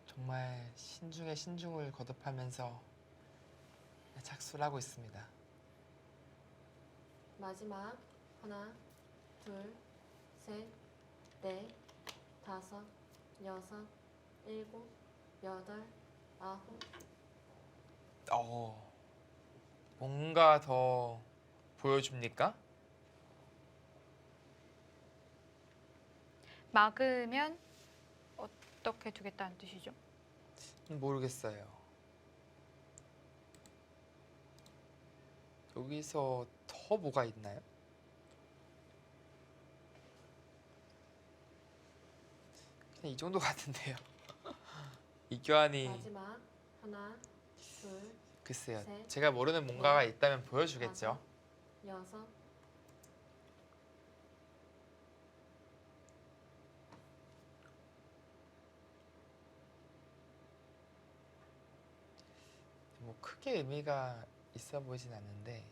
정말 신중에 신중을 거듭하면서 착수를 하고 있습니다. 마지막. 하나, 둘, 셋, 넷, 다섯, 여섯, 일곱, 여덟, 아홉. 뭔가 더 보여줍니까? 막으면 어떻게 두겠다는 뜻이죠? 모르겠어요. 여기서 더 뭐가 있나요? 그냥 이 정도 같은데요. 이 교환이 마지막 하나, 둘, 글쎄요. 셋, 제가 모르는 뭔가가 있다면 보여주겠죠. 다섯, 여섯, 뭐 크게 의미가 있어 보이진 않는데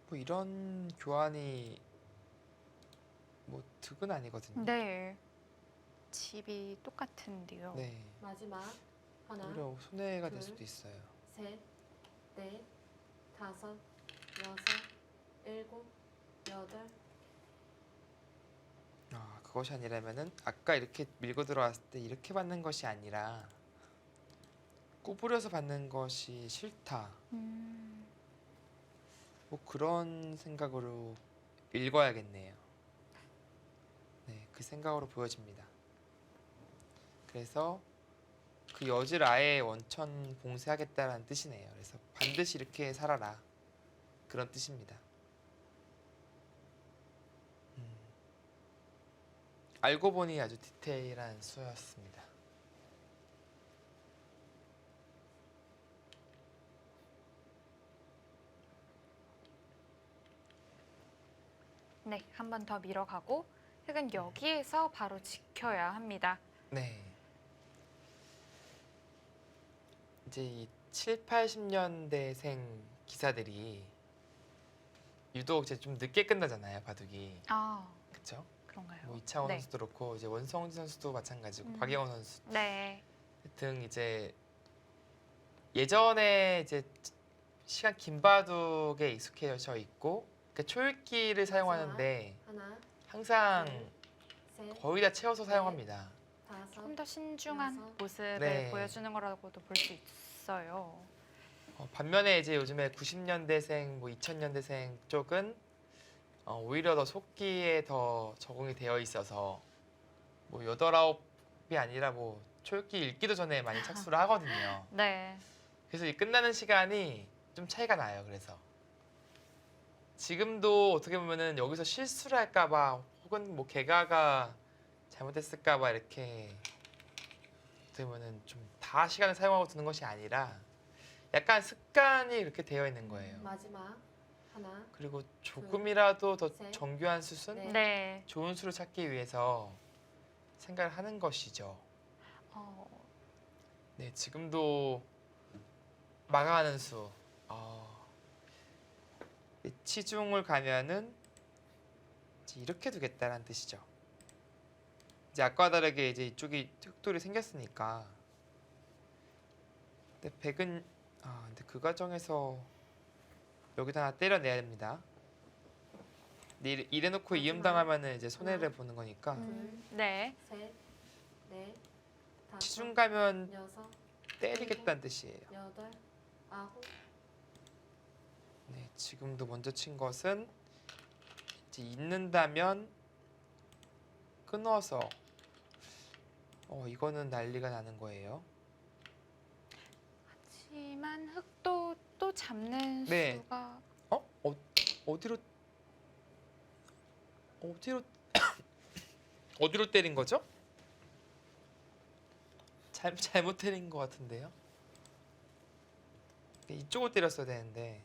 뭐 이런 교환이 뭐 득은 아니거든요. 네. 집이 똑같은데요. 네. 마지막 하나, 오히려 손해가 될 둘, 수도 있어요. 셋, 넷, 다섯, 여섯, 일곱, 여덟. 아, 그것이 아니라면은 아까 이렇게 밀고 들어왔을 때 이렇게 받는 것이 아니라 구부려서 받는 것이 싫다. 뭐 그런 생각으로 읽어야겠네요. 네, 그 생각으로 보여집니다. 그래서 그 여지를 아예 원천 봉쇄하겠다라는 뜻이네요. 그래서 반드시 이렇게 살아라. 그런 뜻입니다. 알고 보니 아주 디테일한 수였습니다. 네, 한 번 더 밀어가고 흙은 여기에서 바로 지켜야 합니다. 네. 이제 이 7, 80년대생 기사들이 유독 이제 좀 늦게 끝나잖아요, 바둑이. 아, 그렇죠? 그런가요? 뭐 이창호 네. 선수도 그렇고 이제 원성진 선수도 마찬가지고 음. 박영호 선수 네. 등 이제 예전에 이제 시간 긴 바둑에 익숙해져 있고 그 초읽기를 사용하는데 하나, 항상 셋, 거의 다 채워서 사용합니다. 다섯, 조금 더 신중한 여섯. 모습을 네. 보여주는 거라고도 볼 수 있어요. 반면에 이제 요즘에 90년대생, 뭐 2000년대생 쪽은 오히려 더 속기에 더 적응이 되어 있어서 뭐 8, 9이 아니라 뭐 초읽기 읽기도 전에 많이 착수를 하거든요. 네. 그래서 이 끝나는 시간이 좀 차이가 나요. 그래서 지금도 어떻게 보면은 여기서 실수를 할까봐 혹은 뭐 개가가 잘못했을까봐 이렇게 어떻게 보면은 좀 다 시간을 사용하고 두는 것이 아니라 약간 습관이 이렇게 되어 있는 거예요. 마지막 하나, 그리고 조금이라도 더 셋, 정교한 수순, 넷. 네. 좋은 수를 찾기 위해서 생각을 하는 것이죠. 어, 네, 지금도 망하는 수. 치중을 가면은 이제 이렇게 두겠다라는 뜻이죠. 이제 아까와 다르게 이제 이쪽이 흑돌이 생겼으니까. 근데 백은 근데 그 과정에서 여기다 하나 때려내야 됩니다. 근데 이래놓고 이음 당하면은 이제 손해를 보는 거니까 네. 셋, 넷, 다섯, 치중 가면 여섯, 때리겠다는 뜻이에요. 여덟, 아홉. 네, 지금도 먼저 친 것은 이제 잊는다면 끊어서 이거는 난리가 나는 거예요. 하지만 흙도 또 잡는 네. 수가 어디로 어디로 어디로 때린 거죠? 잘못 때린 것 같은데요. 이쪽으로 때렸어야 되는데.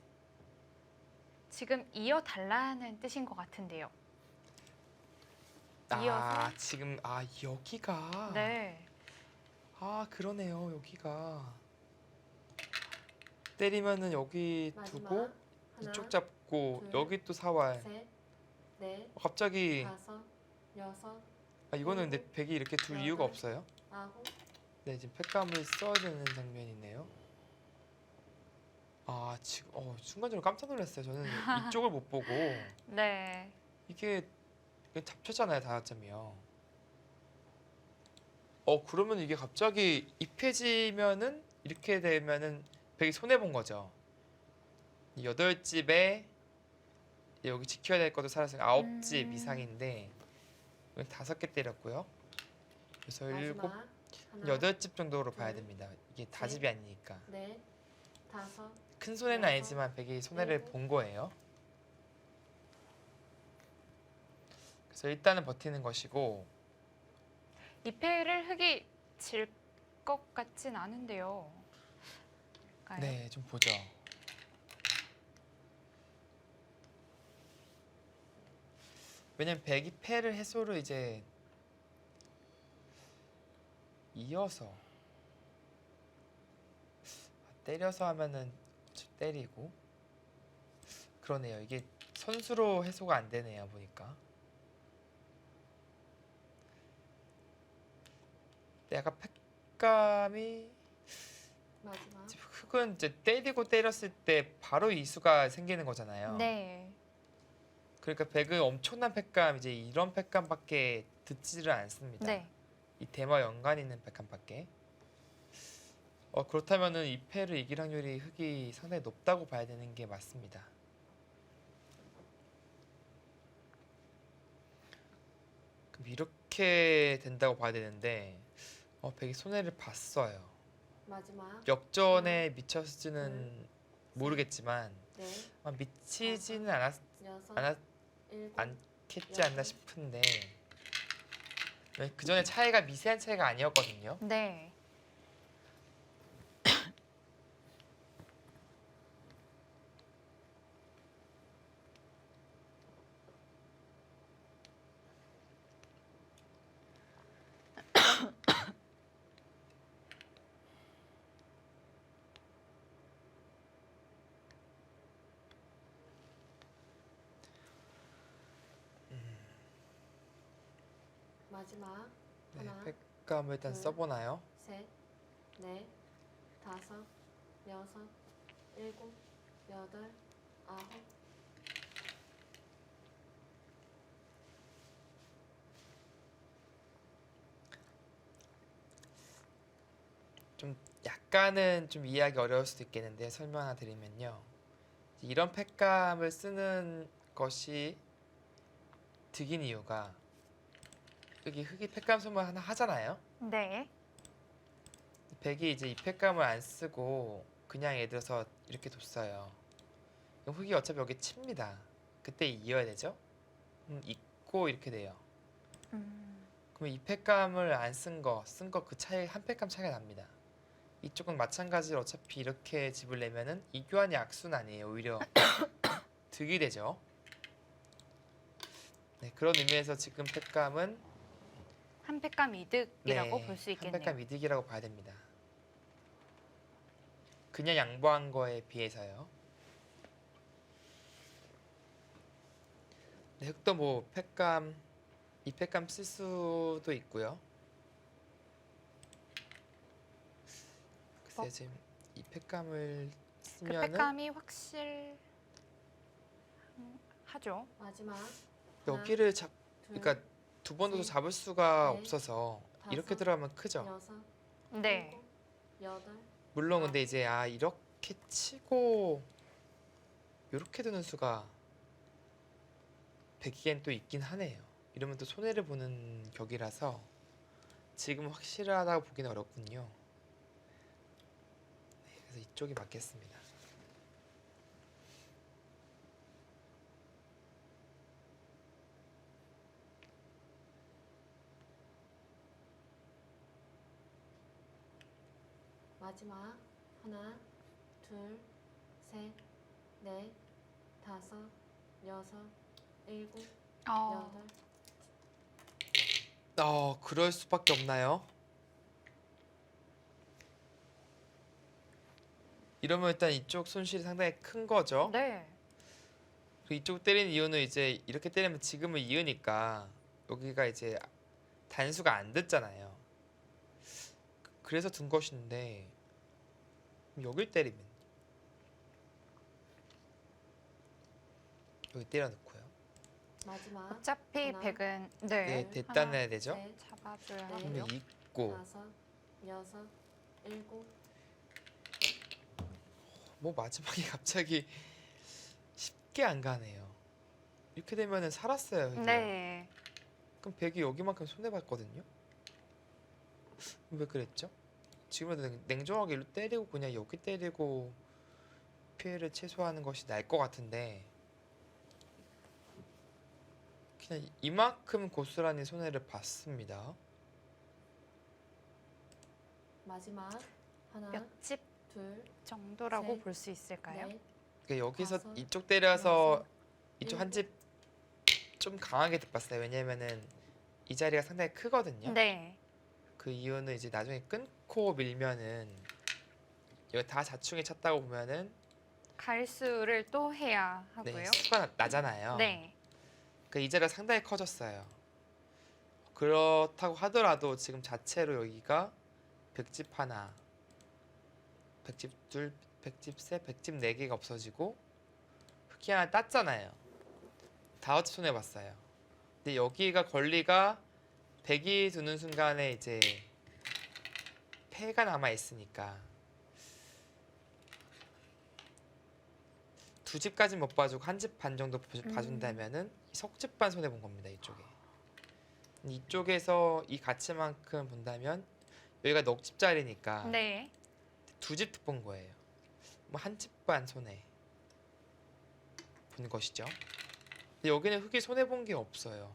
지금 이어달라는 뜻인 것 같은데요. 이어서? 지금 여기가 네. 그러네요. 여기가 때리면은 여기 두고 마지막 하나, 이쪽 잡고 둘, 여기 또 사활. 셋, 넷, 갑자기 다섯, 여섯, 이거는 근데 백이 이렇게 둘 여덟. 이유가 없어요. 아홉. 네, 지금 팩감을 써야 되는 장면이네요. 지금 순간적으로 깜짝 놀랐어요. 저는 이쪽을 못 보고 네. 이게 잡혔잖아요. 5점이요. 그러면 이게 갑자기 입해지면은 이렇게 되면은 백이 손해 본 거죠. 8집에 여기 지켜야 될 것도 살았으니까 9집 이상인데 여기 5개 때렸고요. 그래서 7, 마지막 하나, 8집 정도로 봐야 둘, 됩니다. 이게 다 셋. 집이 아니니까. 넷, 다섯, 큰 손해는 여섯, 아니지만 백이 손해를 일곱. 본 거예요. 그래서 일단은 버티는 것이고 이 패를 흑이 질 것 같진 않은데요. 그럴까요? 네, 좀 보죠. 왜냐면 백이 패를 해소를 이제 이어서 때려서 하면은 때리고 그러네요. 이게 선수로 해소가 안 되네요. 보니까. 근데 약간 팩감이 마지막 흑은 이제 때리고 때렸을 때 바로 이수가 생기는 거잖아요. 네. 그러니까 백은 엄청난 팩감 이제 이런 팩감밖에 듣지를 않습니다. 네. 이 대마 연관 있는 팩감밖에. 그렇다면은 이 패를 이길 확률이 흑이 상당히 높다고 봐야 되는 게 맞습니다. 그럼 이렇게 된다고 봐야 되는데 백이 손해를 봤어요. 마지막 역전에 미쳤을지는 모르겠지만 넷, 미치지는 여섯, 일곱, 않겠지 않나 싶은데 그 전에 차이가 미세한 차이가 아니었거든요. 네. 마지막 네, 하나, 팩감을 일단 둘. 써보나요? 셋, 넷, 다섯, 여섯, 일곱, 여덟, 아홉. 좀 약간은 좀 이해하기 어려울 수도 있겠는데 설명 하나 드리면요. 이런 팩감을 쓰는 것이 득인 이유가 여기 흑이 팩감 소모 하나 하잖아요. 네. 백이 이제 이 팩감을 안 쓰고 그냥 예를 들어서 이렇게 뒀어요. 그럼 흑이 어차피 여기 칩니다. 그때 이어야 되죠? 잊고 이렇게 돼요. 그러면 이 팩감을 안 쓴 거 그 차이 한 팩감 차이가 납니다. 이쪽은 마찬가지로 어차피 이렇게 집을 내면은 이 교환이 악순 아니에요. 오히려 득이 되죠. 네, 그런 의미에서 지금 팩감은 한 패감 이득이라고 볼 수 한 있겠네요. 팩감 이득이라고 봐야 됩니다. 그냥 양보한 거에 비해서요. 네, 흑도 뭐 팩감 이 팩감 쓸 수도 있고요. 글쎄요, 지금 이 팩감을 그 쓰면은 패감이 확실하죠. 마지막 여기를 둘, 그러니까 두 번도 셋, 잡을 수가 넷, 없어서 이렇게 다섯, 들어가면 크죠. 여섯, 네. 일곱, 여덟. 물론 근데 이제 이렇게 치고 이렇게 드는 수가 백기엔 또 있긴 하네요. 이러면 또 손해를 보는 격이라서 지금 확실하다고 보기는 어렵군요. 네, 그래서 이쪽이 맞겠습니다. 마지막 하나, 둘, 셋, 넷, 다섯, 여섯, 일곱, 여덟. 그럴 수밖에 없나요? 이러면 일단 이쪽 손실이 상당히 큰 거죠. 네. 그리고 이쪽 때리는 이유는 이제 이렇게 때리면 지금은 이으니까 여기가 이제 단수가 안 듣잖아요. 그래서 든 것인데 여길 때리면 여기 때려 넣고요. 마지막 어차피 하나, 백은 네, 둘, 대단해야 되죠. 셋, 잡아줘야 넷, 하고요. 그러면 있고 다섯, 여섯, 일곱. 뭐 마지막에 갑자기 쉽게 안 가네요. 이렇게 되면은 살았어요. 흑이요. 네. 그럼 백이 여기만큼 손해 봤거든요. 왜 그랬죠? 지금은 냉정하게 일로 때리고 그냥 여기 때리고 피해를 최소화하는 것이 나을 것 같은데 그냥 이만큼 고스란히 손해를 봤습니다. 마지막 하나, 몇 집 둘, 정도라고 셋, 볼 수 있을까요? 넷, 그러니까 여기서 다섯, 이쪽 때려서 여섯, 이쪽 한 집 좀 강하게 득봤어요. 왜냐면은 이 자리가 상당히 크거든요. 네. 그 이유는 이제 나중에 끊고 밀면은 이거 다 자충이 찼다고 보면은 갈수를 또 해야 네, 하고요. 수가 나잖아요. 네. 그 이 자리가 상당히 커졌어요. 그렇다고 하더라도 지금 자체로 여기가 백집 하나, 백집 둘, 백집 셋, 백집 네 개가 없어지고 흑이 하나 땄잖아요. 다섯 집 손해 봤어요. 근데 여기가 권리가 백이 두는 순간에 이제 패가 남아 있으니까 두 집까지 못 봐주고 한 집 반 정도 봐준다면은 석집 반 손해 본 겁니다. 이쪽에. 이쪽에서 이 가치만큼 본다면 여기가 넉집짜리니까 네. 두 집 득본 거예요. 뭐 한 집 반 손해 본 것이죠. 근데 여기는 흑이 손해 본 게 없어요.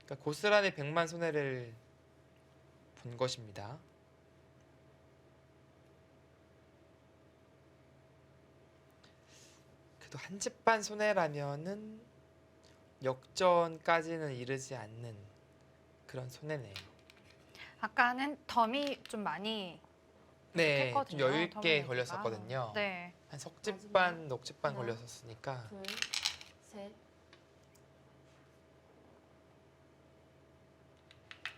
그러니까 고스란히 100만 손해를 본 것입니다. 그래도 한 집 반 손해라면은 역전까지는 이르지 않는 그런 손해네요. 아까는 덤이 좀 많이 네, 했거든요. 좀 여유 덤 있게 얘기가. 걸렸었거든요. 네. 한 석집 반, 넉집 반 하나, 걸렸었으니까. 둘, 셋,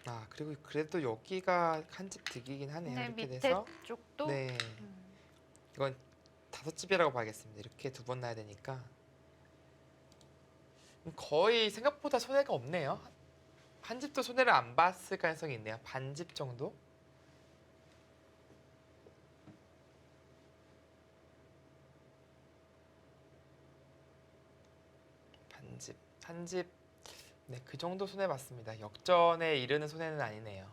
아, 그리고 그래도 여기가 한 집 득이긴 하네요. 네, 이렇게 밑에 돼서 쪽도 네, 음, 이건 다섯 집이라고 봐야겠습니다. 이렇게 두 번 놔야 되니까 거의 생각보다 손해가 없네요. 한 집도 손해를 안 봤을 가능성이 있네요. 반 집 정도? 반 집, 한 집, 네, 그 정도 손해 봤습니다. 역전에 이르는 손해는 아니네요.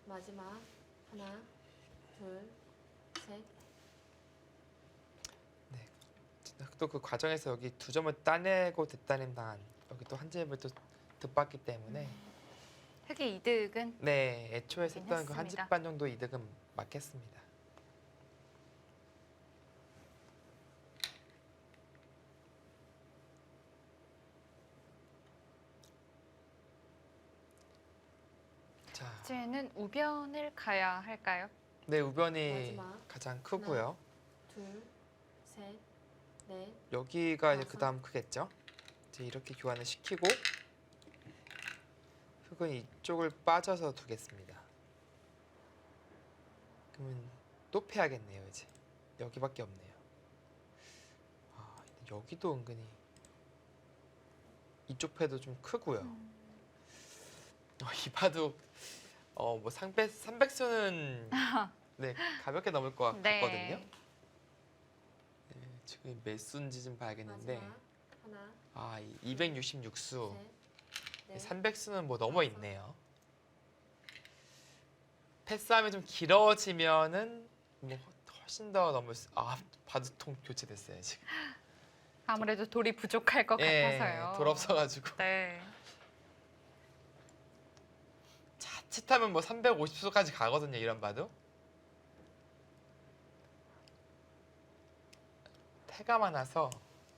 마지막 하나, 둘, 셋, 또 그 과정에서 여기 두 점을 따내고 뒷따림 당한 여기 또 한 집을 또 득봤기 때문에 흑의 이득은 네, 애초에 되긴 했던 그 한 집 했습니다. 반 정도 이득은 맞겠습니다. 자, 이제는 우변을 가야 할까요? 네, 우변이 마지막. 가장 크고요. 둘, 셋, 넷, 여기가 이제 다섯. 그 다음 크겠죠. 이제 이렇게 교환을 시키고 흑은 이쪽을 빠져서 두겠습니다. 그러면 또 패야겠네요. 이제 여기밖에 없네요. 아, 여기도 은근히 이쪽 패도 좀 크고요. 이 봐도 뭐 300수는 네, 가볍게 넘을 것 같거든요. 네. 네, 지금 몇 수인지 좀 봐야겠는데 마지막 하나, 266수, 셋, 넷, 300수는 뭐 넘어 있네요. 패싸움이 좀 길어지면은 뭐 훨씬 더 넘을 수. 바둑통 교체됐어요 지금. 아무래도 돌이 부족할 것 같아서요. 돌 없어가지고. 네. 자칫하면 뭐 350수까지 가거든요. 이런 바둑. 패가 많아서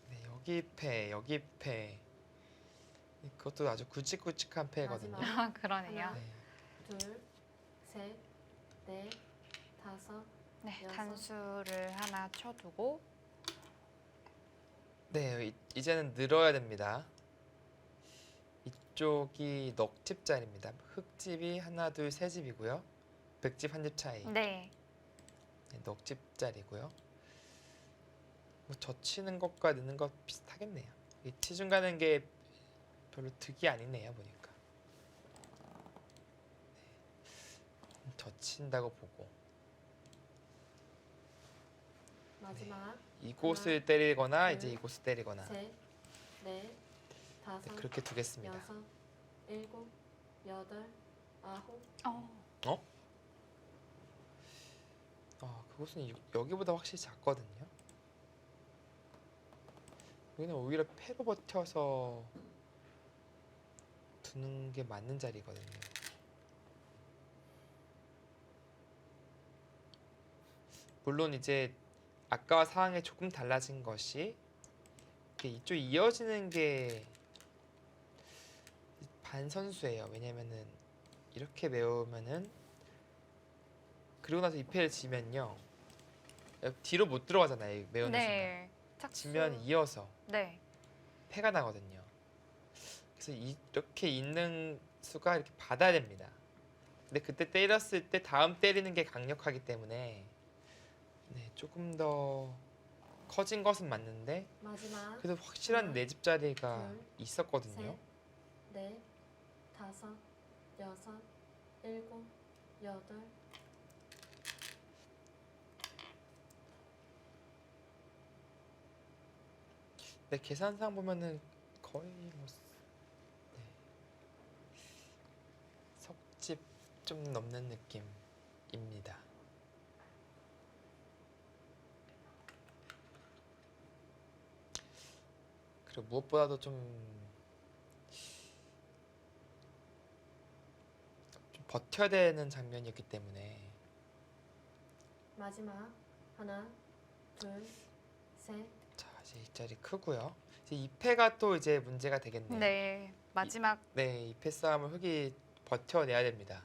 네, 여기 패. 그것도 아주 굵직굵직한 패거든요. 마지막. 아, 그러네요. 하나. 네. 둘, 셋, 넷, 다섯, 네, 여섯. 단수를 하나 쳐두고 네, 이제는 늘어야 됩니다. 이쪽이 넉집짜리입니다. 흑집이 하나, 둘, 세 집이고요. 백집 한 집 차이. 네. 네, 넉집짜리고요. 뭐 젖히는 것과 넣는 것 비슷하겠네요. 이 치중 가는 게 별로 득이 아니네요 보니까. 네. 젖힌다고 보고. 마지막 이곳을 때리거나 둘, 이제 이곳을 때리거나 셋, 넷, 다섯, 네, 그렇게 두겠습니다. 여섯, 일곱, 여덟, 아홉. 어, 그곳은 여기보다 확실히 작거든요. 여기는 오히려 패로 버텨서 두는 게 맞는 자리거든요. 물론 이제 아까와 상황이 조금 달라진 것이 이렇게 이쪽 이어지는 게 반선수예요. 왜냐면은 이렇게 메우면은 그리고 나서 2패를 지면요 뒤로 못 들어가잖아요. 이 메우는 순간 네. 착수. 지면 이어서 네. 패가 나거든요. 그래서 이렇게 있는 수가 이렇게 받아야 됩니다. 근데 그때 때렸을 때 다음 때리는 게 강력하기 때문에 네, 조금 더 커진 것은 맞는데 마지막 그래도 확실한 하나, 내 집 자리가 둘, 있었거든요. 셋, 넷, 다섯, 여섯, 일곱, 여덟. 근데 계산상 보면은 거의 뭐 네, 석집 좀 넘는 느낌입니다. 그리고 무엇보다도 좀 버텨야 되는 장면이었기 때문에 마지막 하나, 둘, 셋, 자 이제 이 자리 크고요. 이제 2패가 또 이제 문제가 되겠네요. 네. 마지막 네, 2패 싸움을 흑이 버텨내야 됩니다.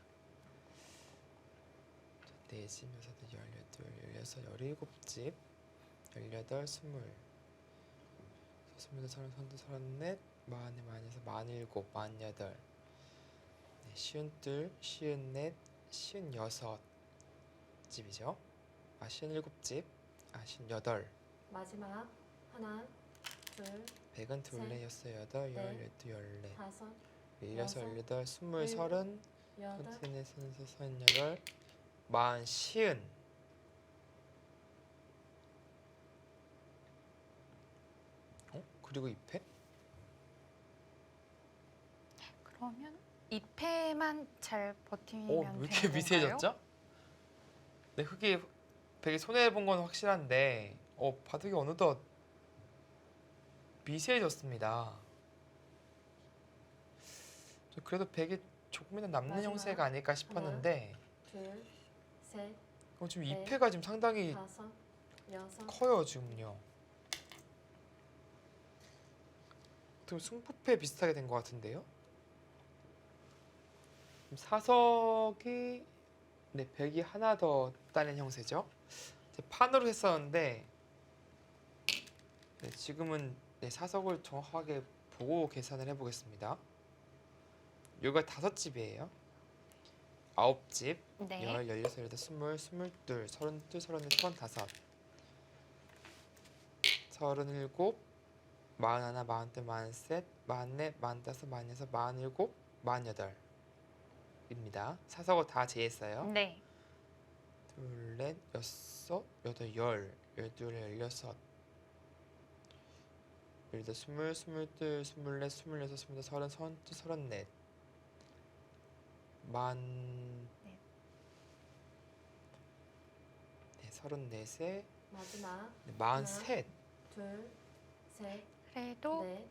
4집, 6, 18, 16, 17집 18, 20 20, 30, 30, 34 40, 40에서 47, 48 네, 52, 54, 56집이죠. 57집, 58 마지막 하나, 둘, 100은 둘레, 여섯, 여덟, 열, 넷, 열두, 열네 다섯, 16, 여섯, 18, 20, 일곱, 30 여덟. 34, 34, 38 40, 50 그리고 2패? 그러면 2패만 잘 버티면 왜 되는 이렇게 건가요? 미세해졌죠? 네, 흑이 되게 손해본 건 확실한데 바둑이 어느덧 미세해졌습니다. 그래도 백이 조금이나 남는 마지막 형세가 아닐까 싶었는데 둘, 셋, 지금 넷, 2패가 지금 상당히 다섯, 여섯. 커요 지금요. 좀 승부패 비슷하게 된 것 같은데요. 사석이 네, 백이 하나 더 따낸 형세죠. 이제 판으로 했었는데 네, 지금은 네, 사석을 정확하게 보고 계산을 해보겠습니다. 여기가 5집이에요. 9집, 네. 16, 18, 20, 22, 32, 34, 35 37, 41, 42, 43, 44, 45, 46, 47 입니다. 사석을 다 제했어요. 네. 둘, 넷, 여섯, 여덟, 열, 열둘, 열여섯, 열여덟, 스물, 스물둘, 스물넷, 스물여섯, 스물다섯, 서른, 서른둘, 서른넷, 네, 서른넷에 마지막 네, 43. 둘, 셋, 그래도 넷,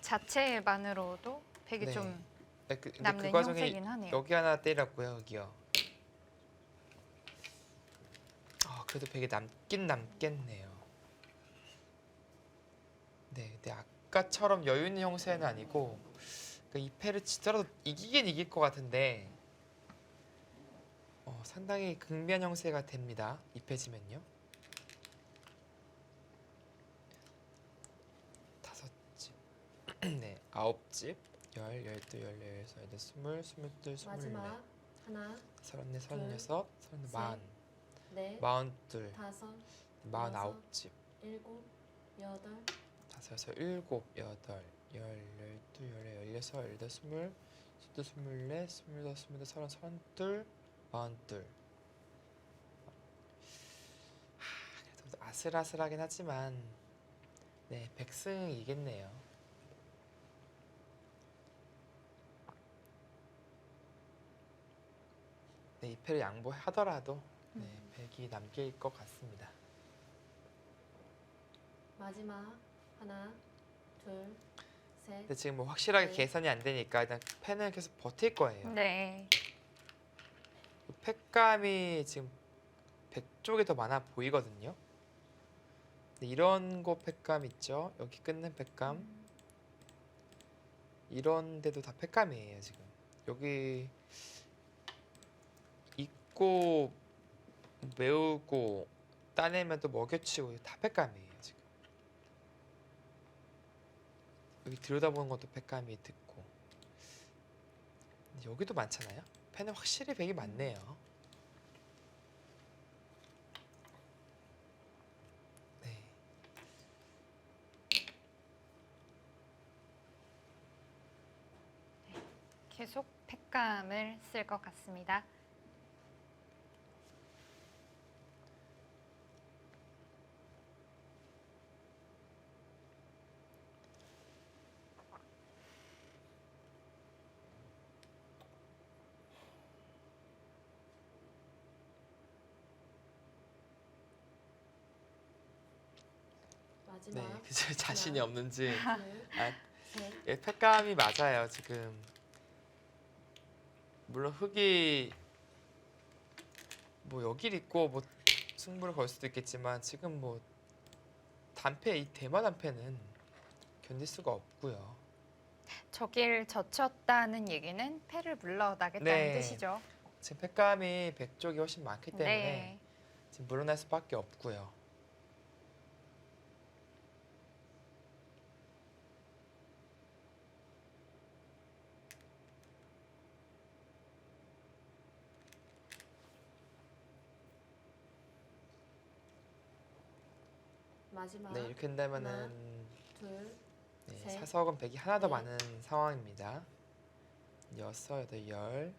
자체만으로도 백이 네. 좀 네, 근데 남는 그 과정에 형세긴 하네요. 여기 하나 때렸고요, 여기요. 그래도 백이 남긴 남겠네요. 네, 근데 아까처럼 여유 있는 형세는 아니고 이 패를 치더라도 이기긴 이길 것 같은데 상당히 극미한 형세가 됩니다. 이 패 지면요. 5집, 네, 9집, 10, 12, 14, 15, 20, 21, 22, 24, 마지막 하나, 34, 36, 둘, 40, 넷, 42, 다섯, 49집, 일곱, 여덟. 5, 6, 7, 8, 10, 12, 14, 16, 17, 18, 20, 24, 25, 26, 27, 30, 32, 42 아슬아슬하긴 하지만 네, 백승이겠네요. 네, 이 패를 양보하더라도 네, 백이 남길 것 같습니다. 마지막 하나, 둘, 셋. 근데 지금 뭐 확실하게 네. 계산이 안 되니까 일단 패는 계속 버틸 거예요. 네. 팩감이 지금 백 쪽이 더 많아 보이거든요. 근데 이런 거 팩감 있죠? 여기 끊는 팩감. 이런 데도 다 팩감이에요 지금. 여기 입고 메우고 따내면 또 먹여치고 다 팩감이에요 지금. 여기 들여다보는 것도 팩감이 듣고. 근데 여기도 많잖아요. 펜은 확실히 백이 많네요. 네. 계속 팩감을 쓸 것 같습니다. 네, 마지막 그저 자신이 하나. 없는지. 둘, 아, 셋. 예, 팩감이 맞아요 지금. 물론 흙이 뭐 여길 있고 뭐 승부를 걸 수도 있겠지만 지금 뭐 단패 이 대마 단패는 견딜 수가 없고요. 저길 젖혔다는 얘기는 패를 물러나겠다는 네. 뜻이죠. 지금 팩감이 백 쪽이 훨씬 많기 때문에 네. 지금 물러날 수밖에 없고요. 마지막 네, 이렇게 된다면은 하나. 둘, 네, 셋. 사석은 백이 하나 더 넷. 많은 상황입니다. 여섯, 여덟, 열,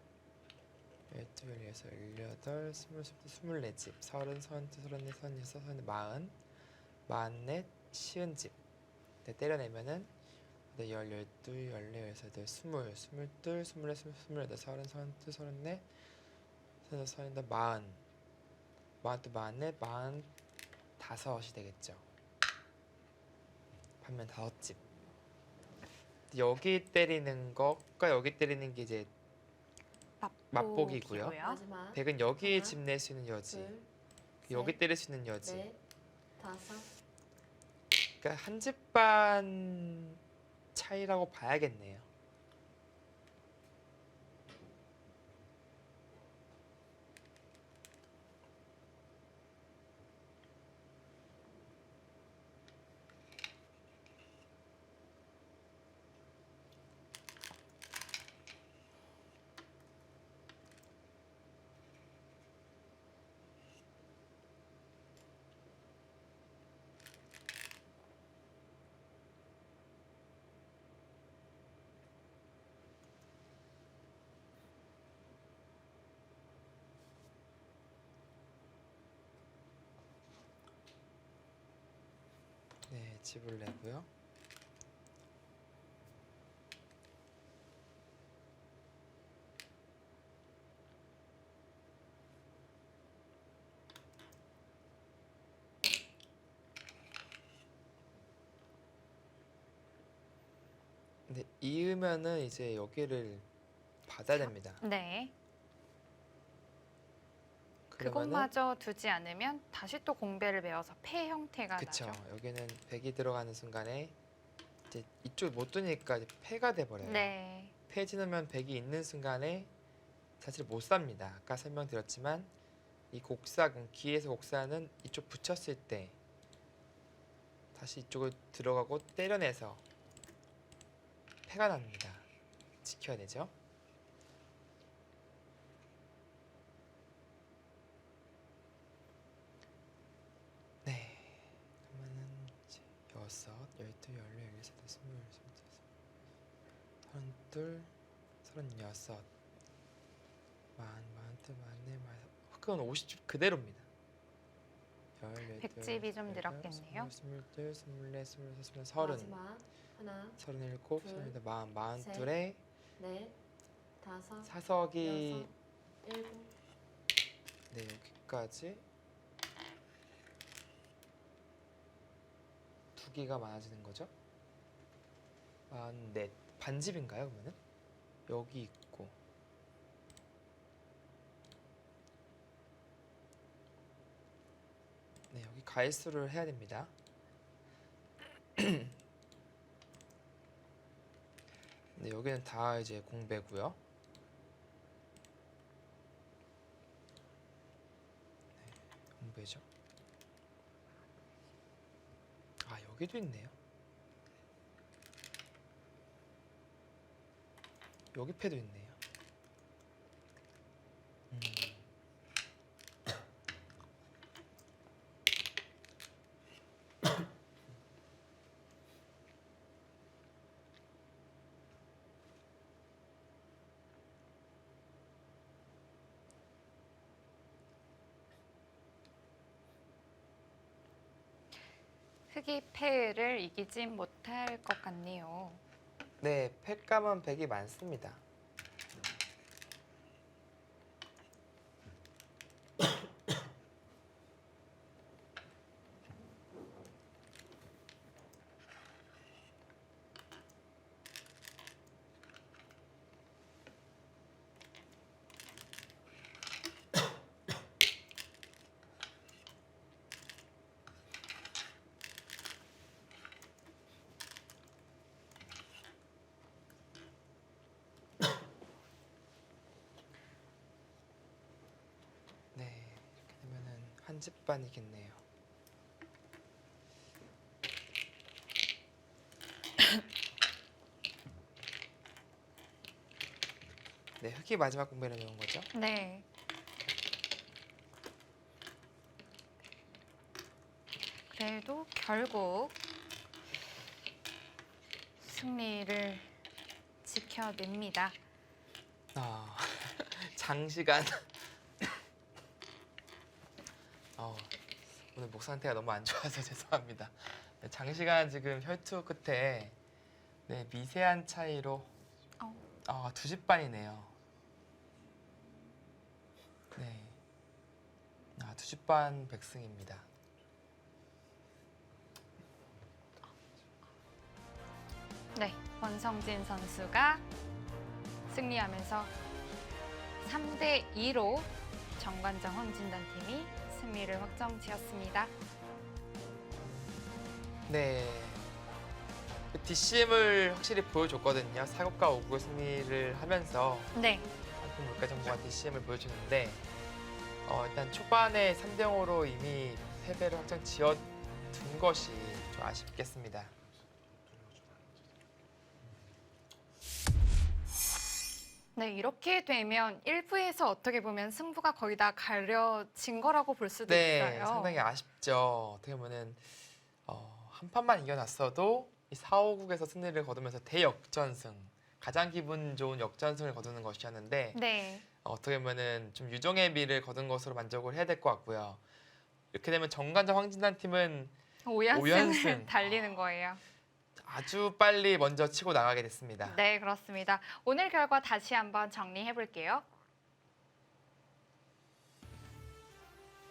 열두, 열여섯, 열여덟, 스물, 스물네 집, 서른, 서른두, 서른넷, 서른여섯, 서른넷, 마흔, 마흔넷, 시은 집. 네, 때려내면은 네, 열, 열두, 열네, 열여섯, 열여덟, 스물, 스물둘, 스물넷, 스물여덟, 서른, 서른두, 서른넷, 서른여섯, 서른여덟, 마흔, 마흔두, 마흔넷, 마흔다섯이 되겠죠. 반면 다섯 집. 여기 때리는 것과 여기 때리는 게 이제 맛보기고요. 마지막 백은 여기 하나, 집 낼 수 있는 여지, 둘, 여기 셋, 때릴 수 있는 여지. 넷, 다섯. 그러니까 한 집 반 차이라고 봐야겠네요. 네, 집을 내고요. 근데 이으면은 이제 여기를 받아야 됩니다. 네. 그러면은 그것마저 두지 않으면 다시 또 공배를 메워서 패 형태가 그쵸. 나죠. 여기는 백이 들어가는 순간에 이제 이쪽 못 두니까 이제 패가 돼 버려요. 네. 패 지르면 백이 있는 순간에 사실 못 삽니다. 아까 설명드렸지만 이 곡사근 귀에서 곡사는 이쪽 붙였을 때 다시 이쪽을 들어가고 때려내서 패가 납니다. 지켜야 되죠. 네. 그러면은 이제 여섯, 열두, 열네, 열여섯, 스물, 스물두, 서른둘, 서른여섯, 마흔, 마흔둘, 마흔넷, 마흔여섯. 흑은 50집 그대로입니다. 백집이 좀 늘었겠네요. 22, 24, 25, 30. 마지막 하나, 37, 둘, 42에 넷, 다섯, 사석이 여섯, 일곱. 네 여기까지 두 개가 많아지는 거죠. 44 반집인가요 그러면은? 여기 있고 네 여기 가일수를 해야 됩니다. 네 여기는 다 이제 공배고요. 공배죠. 아 여기도 있네요. 여기 패도 있네요. 흑이 패를 이기진 못할 것 같네요. 네, 패감은 100이 많습니다. 네, 이렇게 되면은 한 집반이겠네요. 네, 흑이 마지막 공배를 넣은 거죠. 네. 그래도 결국 승리를 지켜냅니다. 아, 장시간. 오늘 목 상태가 너무 안 좋아서 죄송합니다. 네, 장시간 지금 혈투 끝에 네, 미세한 차이로 두 집 반이네요. 네, 두 집 반 백승입니다. 네, 원성진 선수가 승리하면서 3대 2로 정관장 황진단 팀이 승리를 확정지었습니다. 네, DCM을 확실히 보여줬거든요. 4국과 5국의 승리를 하면서 네, 상품 물가정보가 DCM을 보여주는데 일단 초반에 3대 0으로 이미 패배를 확정지어둔 것이 좀 아쉽겠습니다. 네, 이렇게 되면 1부에서 어떻게 보면 승부가 거의 다 가려진 거라고 볼 수도 네, 있어요. 상당히 아쉽죠. 어떻게 보면은 한 판만 이겨놨어도 이 4, 5국에서 승리를 거두면서 대역전승, 가장 기분 좋은 역전승을 거두는 것이었는데 네, 어떻게 보면은 좀 유종의 미를 거둔 것으로 만족을 해야 될 것 같고요. 이렇게 되면 정관장 황진단 팀은 5연승을 오연승. 달리는 거예요. 아주 빨리 먼저 치고 나가게 됐습니다. 네, 그렇습니다. 오늘 결과 다시 한번 정리해 볼게요.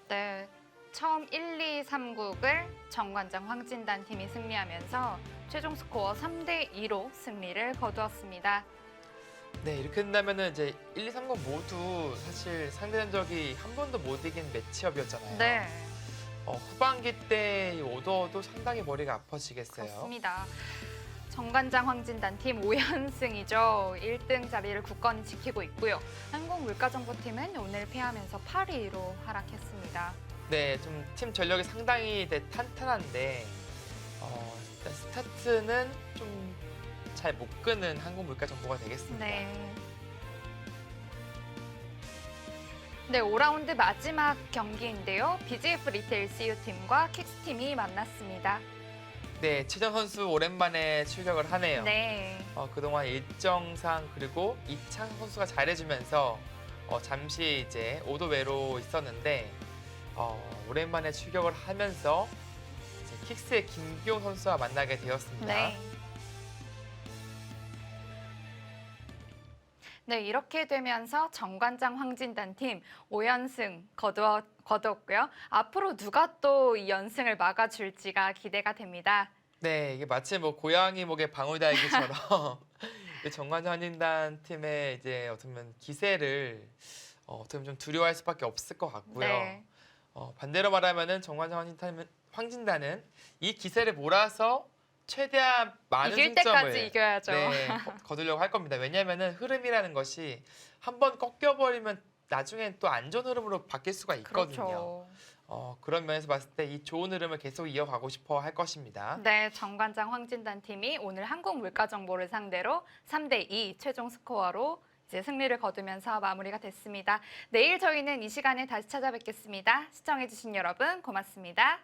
네, 처음 1, 2, 3국을 정관장 황진단 팀이 승리하면서 최종 스코어 3대 2로 승리를 거두었습니다. 네, 이렇게 된다면은 이제 1, 2, 3국 모두 사실 상대전적이 한 번도 못 이긴 매치업이었잖아요. 네, 후반기 때 이 오더도 상당히 머리가 아파지겠어요. 그렇습니다. 정관장 황진단 팀 5연승이죠. 1등 자리를 굳건히 지키고 있고요. 한국물가정보팀은 오늘 패하면서 8위로 하락했습니다. 네, 좀 팀 전력이 상당히 탄탄한데 일단 스타트는 좀 잘 못 끄는 한국물가정보가 되겠습니다. 네. 네, 5라운드 마지막 경기인데요. BGF 리테일 CU 팀과 킥스 팀이 만났습니다. 네, 최정 선수 오랜만에 출격을 하네요. 네. 그동안 일정상 그리고 이창 선수가 잘해주면서 잠시 이제 오도 외로 있었는데 오랜만에 출격을 하면서 이제 킥스의 김기용 선수와 만나게 되었습니다. 네. 네, 이렇게 되면서 정관장 황진단 팀 5연승 거두었고요. 앞으로 누가 또 이 연승을 막아줄지가 기대가 됩니다. 네, 이게 마치 뭐 고양이 목에 방울 달기처럼 정관장 황진단 팀의 이제 어떻게 보면 기세를 어떻게 보면 좀 두려워할 수밖에 없을 것 같고요. 네. 반대로 말하면은 정관장 황진단은 이 기세를 몰아서 최대한 많은 이길 승점을 때까지 이겨야죠. 네, 거두려고 할 겁니다. 왜냐하면은 흐름이라는 것이 한번 꺾여버리면 나중엔 또 안 좋은 흐름으로 바뀔 수가 있거든요. 그렇죠. 그런 면에서 봤을 때 이 좋은 흐름을 계속 이어가고 싶어 할 것입니다. 네, 정관장 황진단 팀이 오늘 한국물가정보를 상대로 3대2 최종 스코어로 이제 승리를 거두면서 마무리가 됐습니다. 내일 저희는 이 시간에 다시 찾아뵙겠습니다. 시청해주신 여러분 고맙습니다.